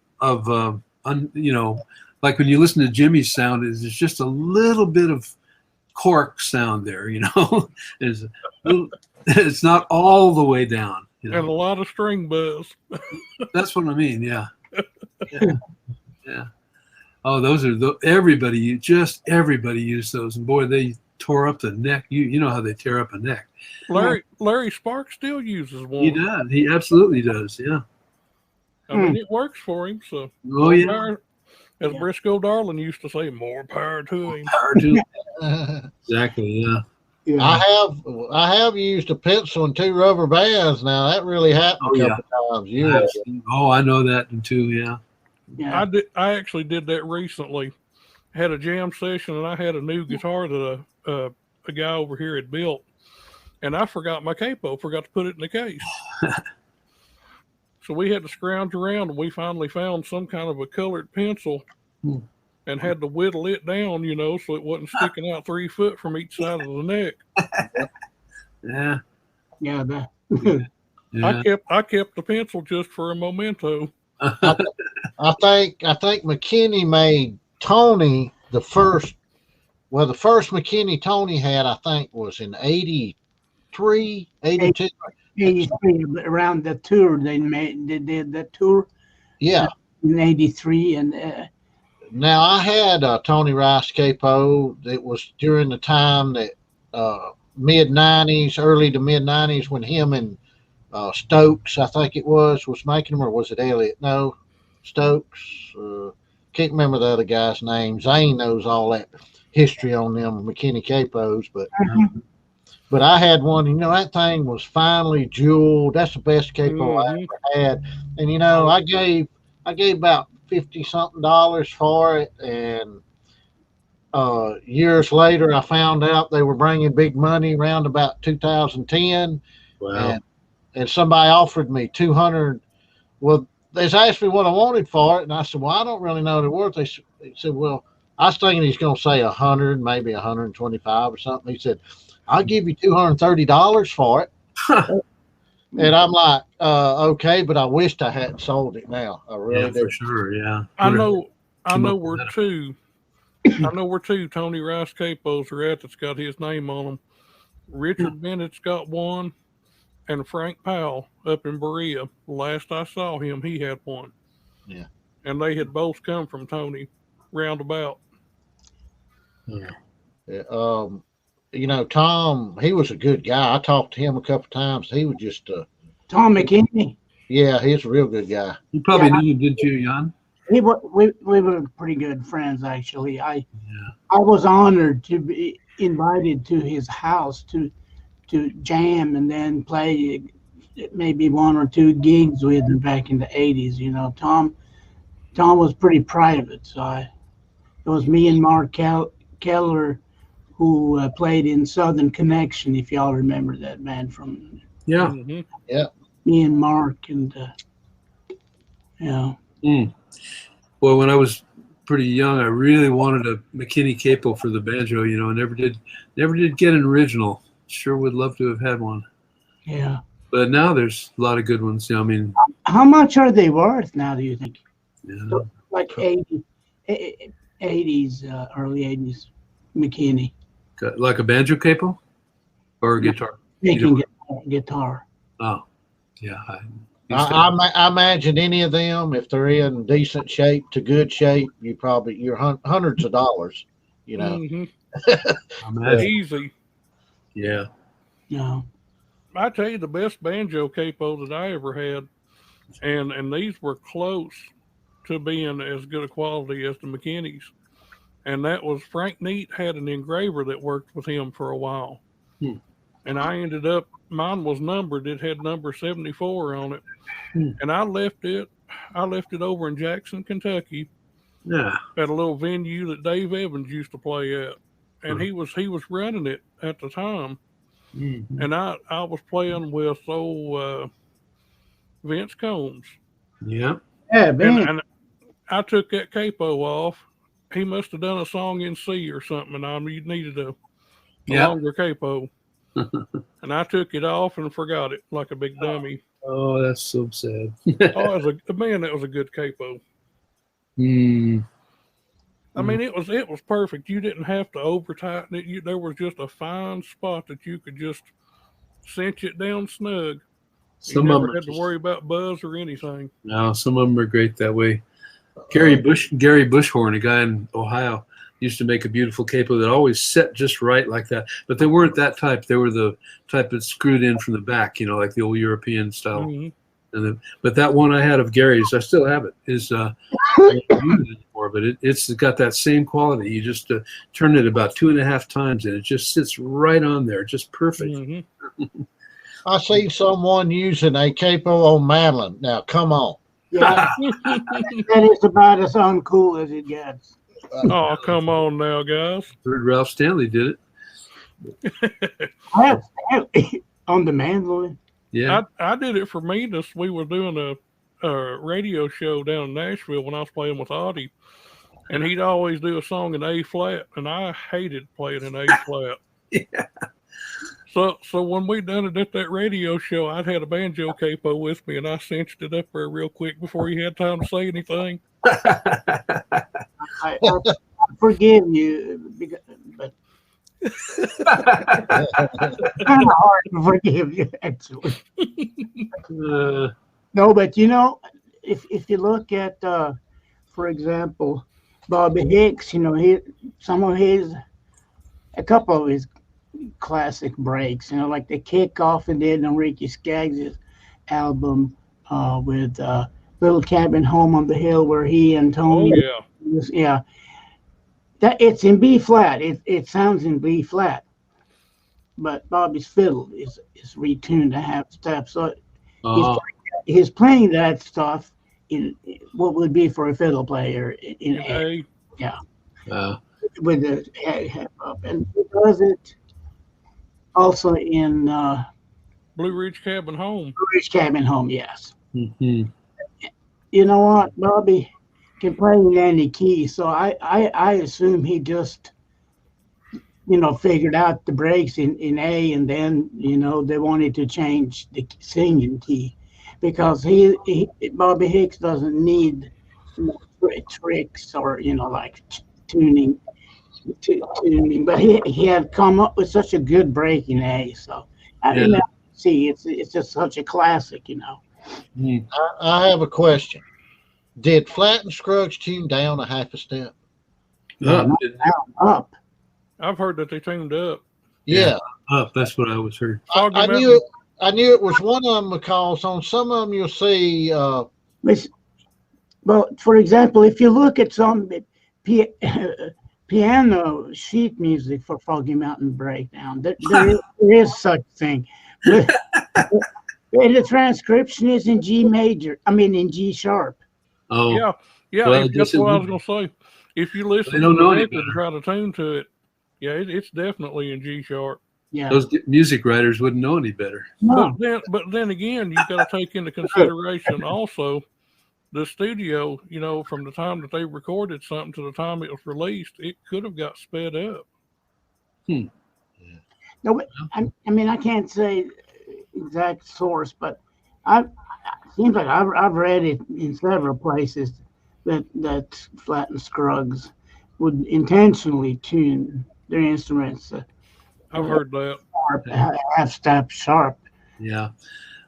Speaker 3: like when you listen to Jimmy's sound, there's just a little bit of cork sound there, There's it's not all the way down,
Speaker 5: And a lot of string buzz.
Speaker 3: That's what I mean. Yeah. Yeah. Oh, those are everybody used those, and boy, they tore up the neck. You know how they tear up a neck.
Speaker 5: Larry Sparks still uses one.
Speaker 3: He does. He absolutely does. Yeah.
Speaker 5: I mean, it works for him. So,
Speaker 3: Oh yeah.
Speaker 5: As Briscoe Darling used to say, more power to him.
Speaker 3: Power to him. Exactly. Yeah.
Speaker 1: Yeah.
Speaker 4: I have used a pencil and 2 rubber bands. Now that really happened a couple times.
Speaker 3: Oh, I know that too. Yeah.
Speaker 1: Yeah.
Speaker 5: I actually did that recently. Had a jam session, and I had a new guitar that a guy over here had built, and I forgot my capo. Forgot to put it in the case. So we had to scrounge around, and we finally found some kind of a colored pencil, and had to whittle it down, so it wasn't sticking out 3 foot from each side of the neck.
Speaker 3: Yeah.
Speaker 1: Yeah.
Speaker 3: Yeah.
Speaker 5: I kept the pencil just for a memento.
Speaker 4: I think McKinney made Tony the first McKinney Tony had, I think, was in 83, 82.
Speaker 1: 83, around the tour they did that tour.
Speaker 4: Yeah.
Speaker 1: In 83, and
Speaker 4: now I had a Tony Rice capo. It was during the time that mid 90s, early to mid 90s, when him and Stokes, I think it was making them, or was it Elliott? No, Stokes. Can't remember the other guy's name. Zane knows all that history on them McKinney capos, but I had one. That thing was finely jeweled. That's the best capo I ever had. And I gave about $50-something for it, and years later I found out they were bringing big money around about 2010.
Speaker 3: Wow.
Speaker 4: And somebody offered me $200. Well, they asked me what I wanted for it, and I said, well, I don't really know the worth. They said, well, I was thinking he's going to say 100, maybe 125 or something. He said, I'll give you $230 for it. And I'm like, okay, but I wished I hadn't sold it now. I really did.
Speaker 3: For sure. Yeah.
Speaker 5: I know where two Tony Rice capos are at that's got his name on them. Richard Bennett's got one, and Frank Powell up in Berea. Last I saw him, he had one.
Speaker 4: Yeah.
Speaker 5: And they had both come from Tony roundabout.
Speaker 4: Yeah. Tom, he was a good guy. I talked to him a couple times. He was just
Speaker 1: Tom McKinney.
Speaker 4: Yeah, he's a real good guy.
Speaker 3: You probably knew him, didn't you, Jan?
Speaker 1: We were pretty good friends, actually. I was honored to be invited to his house to jam and then play maybe 1 or 2 gigs with him back in the 80s. Tom was pretty private, so it was me and Mark Keller who played in Southern Connection, if y'all remember that band from.
Speaker 3: Yeah.
Speaker 5: Mm-hmm.
Speaker 4: Yeah.
Speaker 1: Me and Mark and
Speaker 3: Well, when I was pretty young, I really wanted a McKinney capo for the banjo. I never did get an original. Sure would love to have had one.
Speaker 1: Yeah.
Speaker 3: But now there's a lot of good ones.
Speaker 1: How much are they worth now, do you think?
Speaker 3: Yeah.
Speaker 1: Like 80s, early 80s McKinney.
Speaker 3: Like a banjo capo or a guitar?
Speaker 1: Making guitar.
Speaker 3: Oh, yeah.
Speaker 4: I imagine any of them, if they're in decent shape to good shape, you're hundreds of dollars.
Speaker 5: Mm-hmm. Easy.
Speaker 3: Yeah.
Speaker 1: No.
Speaker 5: I tell you, the best banjo capo that I ever had, and these were close to being as good a quality as the McKinneys, and that was Frank Neat had an engraver that worked with him for a while. And I ended up, mine was numbered. It had number 74 on it. And I left it over in Jackson, Kentucky.
Speaker 3: Yeah.
Speaker 5: At a little venue that Dave Evans used to play at. And he was running it at the time.
Speaker 3: Mm-hmm.
Speaker 5: And I was playing with Vince Combs.
Speaker 3: Yeah.
Speaker 1: Yeah, man.
Speaker 5: And I took that capo off. He must have done a song in C or something, and I needed a longer capo. And I took it off and forgot it like a big dummy.
Speaker 3: Oh, that's so sad.
Speaker 5: That was a good capo. I mean, it was perfect. You didn't have to over tighten it. There was just a fine spot that you could just cinch it down snug. You
Speaker 3: Some of
Speaker 5: never
Speaker 3: them,
Speaker 5: had to worry about buzz or anything.
Speaker 3: no, some of them are great that way. Gary Bushhorn, a guy in Ohio, used to make a beautiful capo that always set just right like that. But they weren't that type. They were the type that screwed in from the back, like the old European style. But that one I had of Gary's, I still have it, is I don't use it anymore, but it's got that same quality. You just turn it about 2.5 times, and it just sits right on there, just perfect.
Speaker 4: I see someone using a capo on Madeline. Now, come on.
Speaker 1: Yeah, that is about as uncool as it gets.
Speaker 5: Oh, come on now, guys.
Speaker 3: Heard Ralph Stanley did it.
Speaker 1: On the mandolin.
Speaker 3: Yeah.
Speaker 5: I did it for Menace. We were doing a radio show down in Nashville when I was playing with Otis, and he'd always do a song in A flat, and I hated playing in A flat.
Speaker 3: Yeah.
Speaker 5: So when we done it at that radio show, I'd had a banjo capo with me, and I cinched it up there real quick before he had time to say anything.
Speaker 1: I forgive you, but it's kind of hard to forgive you, actually. No, but if you look at, for example, Bobby Hicks, a couple of his classic breaks, like the kickoff and did on Ricky Skaggs' album with Little Cabin Home on the Hill, where he and Tony.
Speaker 5: Oh,
Speaker 1: yeah. That it's in B flat. It sounds in B flat, but Bobby's fiddle is retuned to half step. So he's playing that stuff in what would be for a fiddle player in A. Yeah. With the half up, and he does it also in
Speaker 5: Blue Ridge Cabin Home.
Speaker 1: Blue Ridge Cabin Home, yes.
Speaker 3: Mm-hmm.
Speaker 1: You know what, Bobby can play in any key, so I assume he just figured out the breaks in A, and then they wanted to change the singing key, because Bobby Hicks doesn't need tricks or like tuning, but he had come up with such a good break in A, so I didn't see it's just such a classic,
Speaker 4: I have a question. Did Flatt and Scruggs tune down a half a step?
Speaker 1: Up.
Speaker 5: I've heard that they tuned up.
Speaker 4: Yeah.
Speaker 3: Up. That's what I was heard.
Speaker 4: I knew it was one of them, because on some of them you'll see.
Speaker 1: Well, for example, if you look at some piano sheet music for Foggy Mountain Breakdown, there is such thing. The transcription is in G major. I mean, in G sharp.
Speaker 3: Oh,
Speaker 5: yeah.
Speaker 3: Well,
Speaker 5: that's what I was going to say. If you listen to the record and try to tune to it, it's definitely in G sharp.
Speaker 1: Yeah.
Speaker 3: Those music writers wouldn't know any better.
Speaker 1: No.
Speaker 5: But then again, you got to take into consideration also the studio. From the time that they recorded something to the time it was released, it could have got sped up.
Speaker 1: No, I mean, I can't say exact source, but it seems like I've read it in several places that Flatt and Scruggs would intentionally tune their instruments.
Speaker 5: I've heard that.
Speaker 1: Half step sharp.
Speaker 3: Yeah,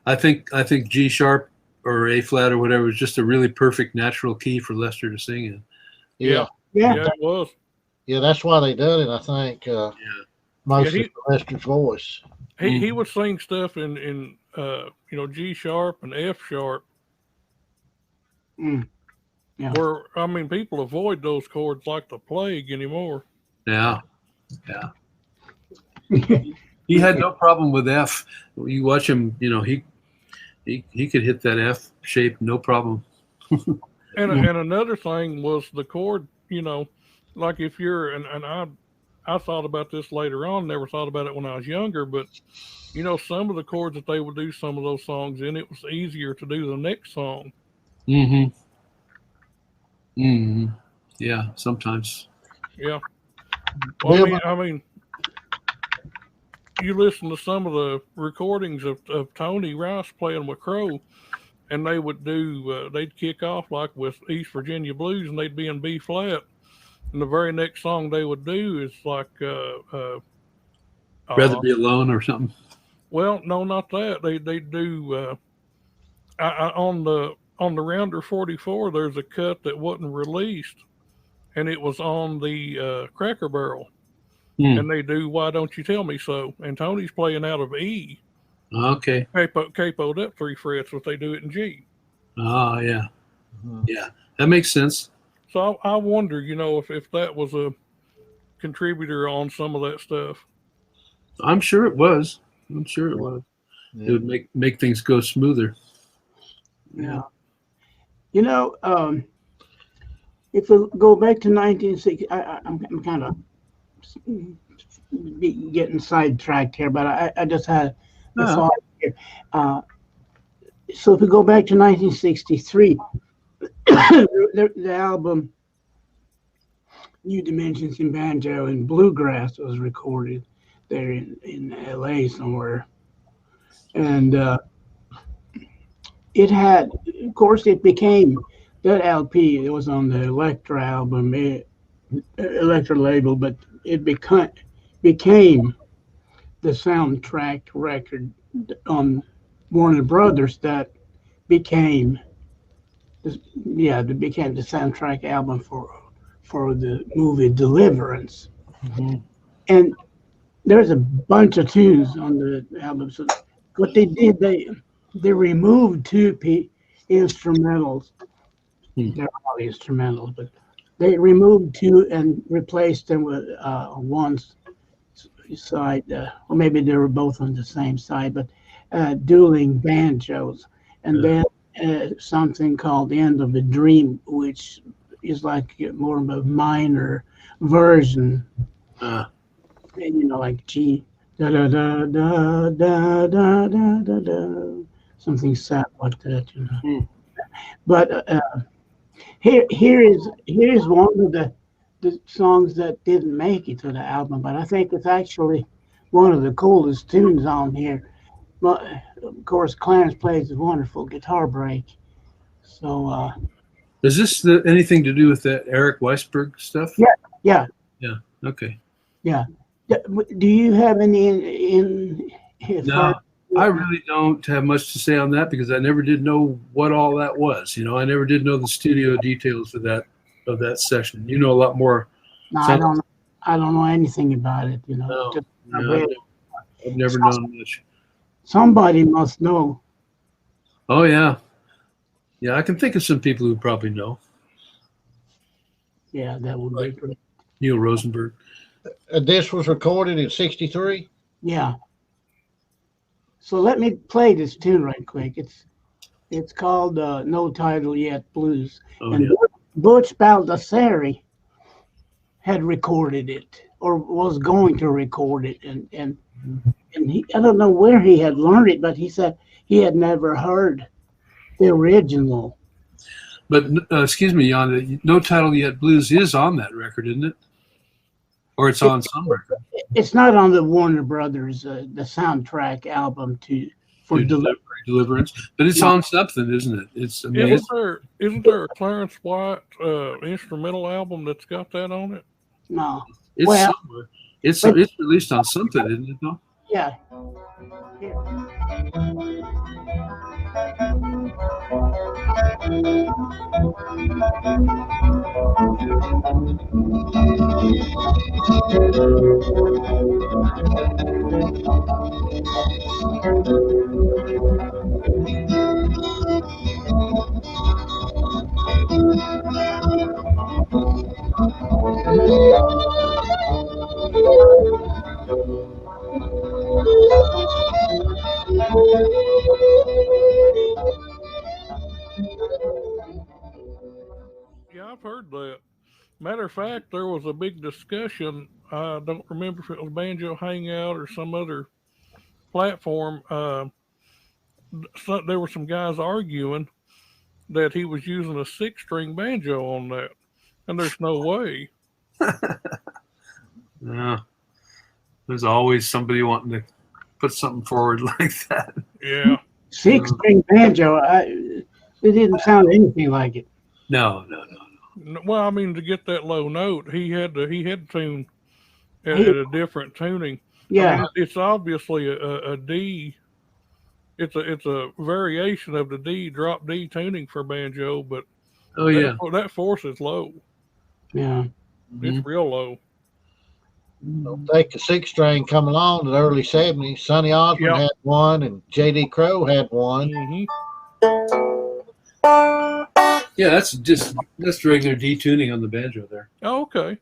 Speaker 3: I think G sharp or A flat or whatever is just a really perfect natural key for Lester to sing in.
Speaker 4: Yeah,
Speaker 5: it was.
Speaker 4: Yeah, that's why they done it. I think most of Lester's voice.
Speaker 5: He would sing stuff in G sharp and F sharp.
Speaker 1: Yeah.
Speaker 5: Where people avoid those chords like the plague anymore.
Speaker 3: Yeah. He had no problem with F. You watch him, he could hit that F shape, no problem.
Speaker 5: And another thing was the chord, like if you're, and I thought about this later on, never thought about it when I was younger, but some of the chords that they would do some of those songs in, it was easier to do the next song.
Speaker 3: Yeah, sometimes.
Speaker 5: Yeah. Well, I mean, you listen to some of the recordings of Tony Rice playing with Crow, and they would do, they'd kick off like with East Virginia Blues, and they'd be in B flat, And the very next song they would do is like,
Speaker 3: Rather Be Alone or something.
Speaker 5: well, no, not that. They do on the Rounder 44. There's a cut that wasn't released, and it was on the Cracker Barrel. And they do Why Don't You Tell Me So? And Tony's playing out of E.
Speaker 3: Okay.
Speaker 5: Capoed up 3 frets, but they do it in G.
Speaker 3: Oh, yeah. Yeah, that makes sense.
Speaker 5: So I wonder, if that was a contributor on some of that stuff.
Speaker 3: I'm sure it was.
Speaker 4: Yeah.
Speaker 3: It would make things go smoother.
Speaker 1: Yeah. If we go back to 1960, I'm kind of getting sidetracked here, but I just had a thought here. So if we go back to 1963, the album New Dimensions in Banjo and Bluegrass was recorded there in LA somewhere. And it had, of course, it became that LP. It was on the Elektra album, Elektra label, but it became the soundtrack record on Warner Brothers that became the soundtrack album for the movie Deliverance.
Speaker 3: Mm-hmm.
Speaker 1: And there's a bunch of tunes on the album. So what they did, they removed 2 instrumentals. They're all instrumentals, but they removed 2 and replaced them with one side, or maybe they were both on the same side, but dueling banjos. And then something called The End of a Dream, which is like more of a minor version. And like G, da da da da da da da da da, something sad like that. But here's one of the songs that didn't make it to the album, but I think it's actually one of the coolest tunes on here. But of course, Clarence plays a wonderful guitar break. So
Speaker 3: is this anything to do with that Eric Weisberg stuff?
Speaker 1: Yeah.
Speaker 3: Okay.
Speaker 1: Yeah. Do you have any
Speaker 3: No, I really don't have much to say on that because I never did know what all that was. I never did know the studio details of that session. You know a lot more.
Speaker 1: No, I don't know anything about it.
Speaker 3: No,
Speaker 1: Just
Speaker 3: I've never known much.
Speaker 1: Somebody must know.
Speaker 3: Oh yeah, I can think of some people who probably know.
Speaker 1: Yeah, that would be great.
Speaker 3: Neil Rosenberg.
Speaker 4: This was recorded in '63.
Speaker 1: Yeah. So let me play this tune right quick. It's called No Title Yet Blues.
Speaker 3: Oh,
Speaker 1: And
Speaker 3: yeah.
Speaker 1: Butch Baldassare had recorded it or was going to record it. And he, I don't know where he had learned it, but he said he had never heard the original.
Speaker 3: But excuse me, Jan, No Title Yet Blues is on that record, isn't it? Or it's on some record.
Speaker 1: It's not on the Warner Brothers, the soundtrack album for
Speaker 3: Deliverance, but it's on something, isn't it?
Speaker 5: Isn't there a Clarence White instrumental album that's got that on it?
Speaker 1: No.
Speaker 3: It's
Speaker 1: Well,
Speaker 3: somewhere. It's released on something, isn't it? No?
Speaker 1: Yeah.
Speaker 5: Yeah, I've heard that. Matter of fact, there was a big discussion. I don't remember if it was Banjo Hangout or some other platform. There were some guys arguing that he was using a 6-string banjo on that, and there's no way.
Speaker 3: Yeah. There's always somebody wanting to put something forward like that.
Speaker 5: Yeah.
Speaker 1: 6-string banjo. It didn't sound anything like it.
Speaker 3: No.
Speaker 5: Well, I mean, to get that low note, he had to tune at a different tuning.
Speaker 1: Yeah.
Speaker 5: I mean, it's obviously a D. It's a variation of the D, drop D tuning for banjo, but
Speaker 3: Oh yeah.
Speaker 5: that fourth is low.
Speaker 1: Yeah.
Speaker 5: It's real low.
Speaker 4: Don't take a 6-string come along in the early 70s. Sonny Osmond
Speaker 5: Yep.
Speaker 4: had one, and J.D. Crowe had one.
Speaker 3: Yeah, that's regular D tuning on the banjo there.
Speaker 5: Oh, okay.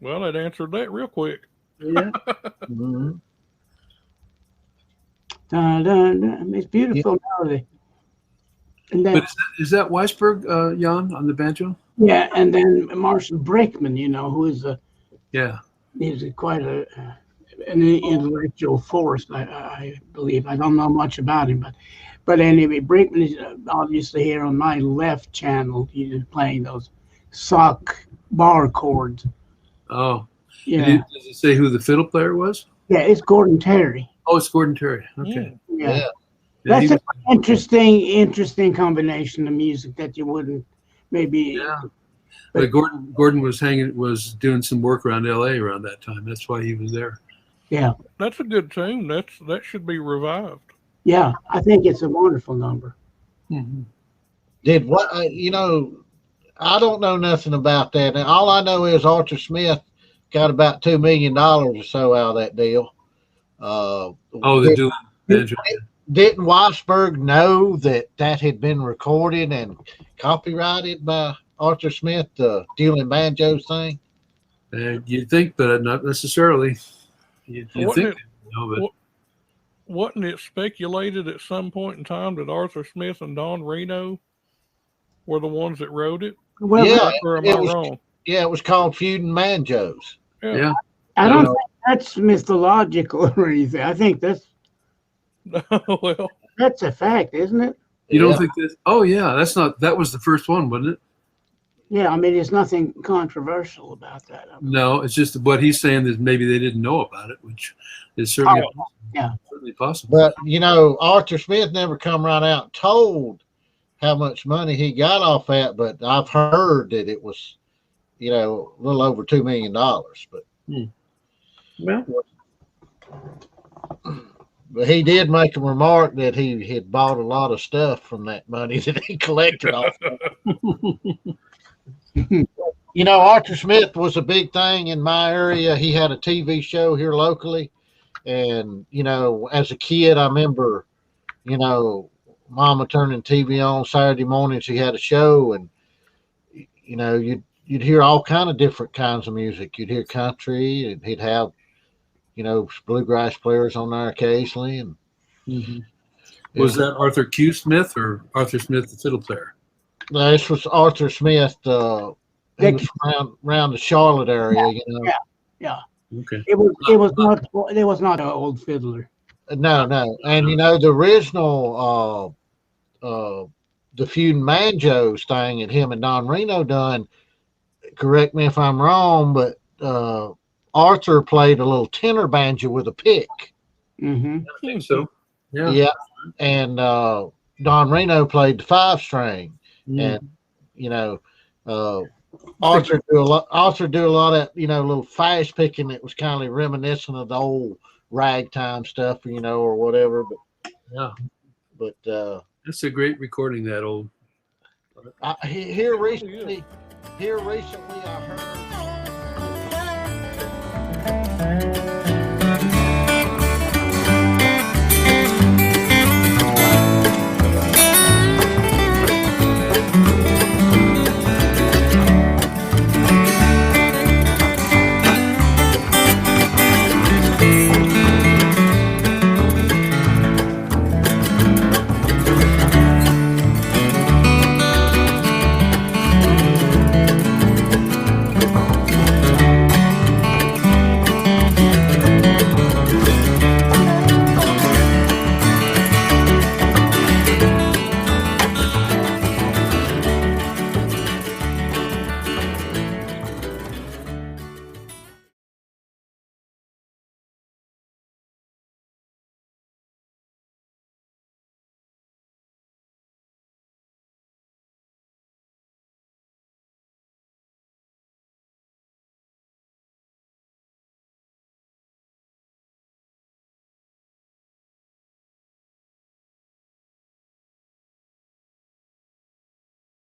Speaker 5: Well, that answered that real quick.
Speaker 3: Yeah.
Speaker 4: Mhm.
Speaker 1: It's beautiful melody. And then,
Speaker 3: But is that Weisberg, Jan, on the banjo?
Speaker 1: yeah, and then Marshall Brickman, who is
Speaker 3: Yeah.
Speaker 1: he's quite an intellectual force, I believe. I don't know much about him, but anyway, Brickman is obviously here on my left channel. He's playing those sock bar chords.
Speaker 3: Oh.
Speaker 1: Yeah,
Speaker 3: Does it say who the fiddle player was?
Speaker 1: yeah, it's Gordon Terry.
Speaker 3: Oh, it's Gordon Terry. Okay.
Speaker 1: Yeah,
Speaker 4: Yeah.
Speaker 1: that's
Speaker 3: he
Speaker 1: an interesting combination of music that you wouldn't maybe.
Speaker 3: Yeah. But Gordon was doing some work around L.A. around that time. That's why he was there.
Speaker 1: Yeah,
Speaker 5: That's a good tune. That should be revived.
Speaker 1: yeah, I think it's a wonderful number.
Speaker 3: Mm-hmm.
Speaker 4: Did what? I don't know nothing about that. And all I know is Arthur Smith got about $2 million or so out of that deal.
Speaker 3: Oh, the dual banjo.
Speaker 4: Didn't Weisberg know that had been recorded and copyrighted by Arthur Smith, the Dill and Banjos thing?
Speaker 3: You'd think, but not necessarily. You'd
Speaker 5: Wasn't
Speaker 3: think,
Speaker 5: it-
Speaker 3: but
Speaker 5: Wasn't it speculated at some point in time that Arthur Smith and Don Reno were the ones that wrote it?
Speaker 1: Well,
Speaker 4: Yeah.
Speaker 5: Or am
Speaker 4: it
Speaker 5: I
Speaker 4: was-
Speaker 5: wrong?
Speaker 4: Yeah, it was called Feuding Banjos.
Speaker 3: yeah.
Speaker 1: I don't
Speaker 3: No.
Speaker 1: think that's mythological or anything. I think that's
Speaker 5: Well,
Speaker 1: a fact, isn't it?
Speaker 3: You don't
Speaker 4: Yeah.
Speaker 3: think this? Oh, yeah. That was the first one, wasn't it?
Speaker 1: Yeah, I mean, there's nothing controversial about that.
Speaker 3: No, it's just what he's saying is maybe they didn't know about it, which is certainly, certainly possible.
Speaker 4: But Arthur Smith never come right out and told how much money he got off that. But I've heard that it was, a little over $2 million. But
Speaker 3: Well,
Speaker 4: he did make a remark that he had bought a lot of stuff from that money that he collected off. Arthur Smith was a big thing in my area. He had a TV show here locally. And, as a kid, I remember, Mama turning TV on Saturday mornings. He had a show, and, you'd hear all kind of different kinds of music. You'd hear country, and he'd have, bluegrass players on there occasionally. And
Speaker 3: was that Arthur Q. Smith or Arthur Smith, the fiddle player?
Speaker 4: this was Arthur Smith. He was around the Charlotte area.
Speaker 1: Yeah,
Speaker 3: Okay.
Speaker 1: it was not an old fiddler.
Speaker 4: No, and the original the Feuding Banjos thing that him and Don Reno done. Correct me if I'm wrong, but Arthur played a little tenor banjo with a pick.
Speaker 1: Mm-hmm.
Speaker 3: I think so. Yeah.
Speaker 4: Yeah, and Don Reno played the 5-string, and Arthur do a lot of little fast picking that was kind of reminiscent of the old ragtime stuff, or whatever. But
Speaker 3: That's a great recording, that old.
Speaker 4: here recently I heard.